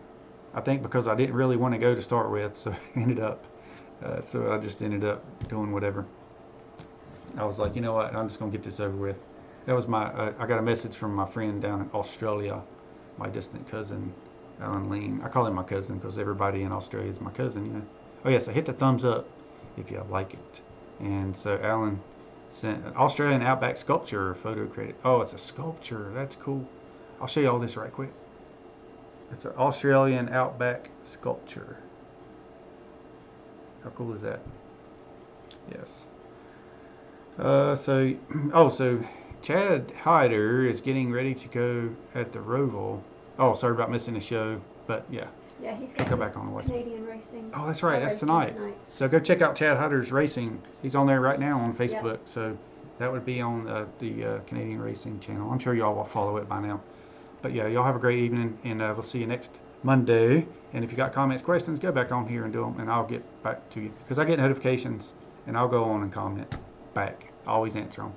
I think because I didn't really want to go to start with, so I just ended up doing whatever. I was like, you know what, I'm just going to get this over with. That was I got a message from my friend down in Australia, my distant cousin, Alan Lean. I call him my cousin because everybody in Australia is my cousin, you know. Oh, yeah, so hit the thumbs up if you like it. And so Alan sent an Australian Outback sculpture photo credit. Oh, it's a sculpture. That's cool. I'll show you all this right quick. It's an Australian Outback sculpture. How cool is that? Yes. So Chad Hyder is getting ready to go at the Roval. Oh, sorry about missing the show, but yeah. Yeah, he's got Go back on and watch it. Canadian racing. Oh, that's right. That's racing tonight. So go check out Chad Hyder's racing. He's on there right now on Facebook. Yep. So that would be on the Canadian Racing channel. I'm sure y'all will follow it by now. But yeah, y'all have a great evening, and we'll see you next Monday. And if you got comments, questions, go back on here and do them, and I'll get back to you. Because I get notifications, and I'll go on and comment back. I always answer them.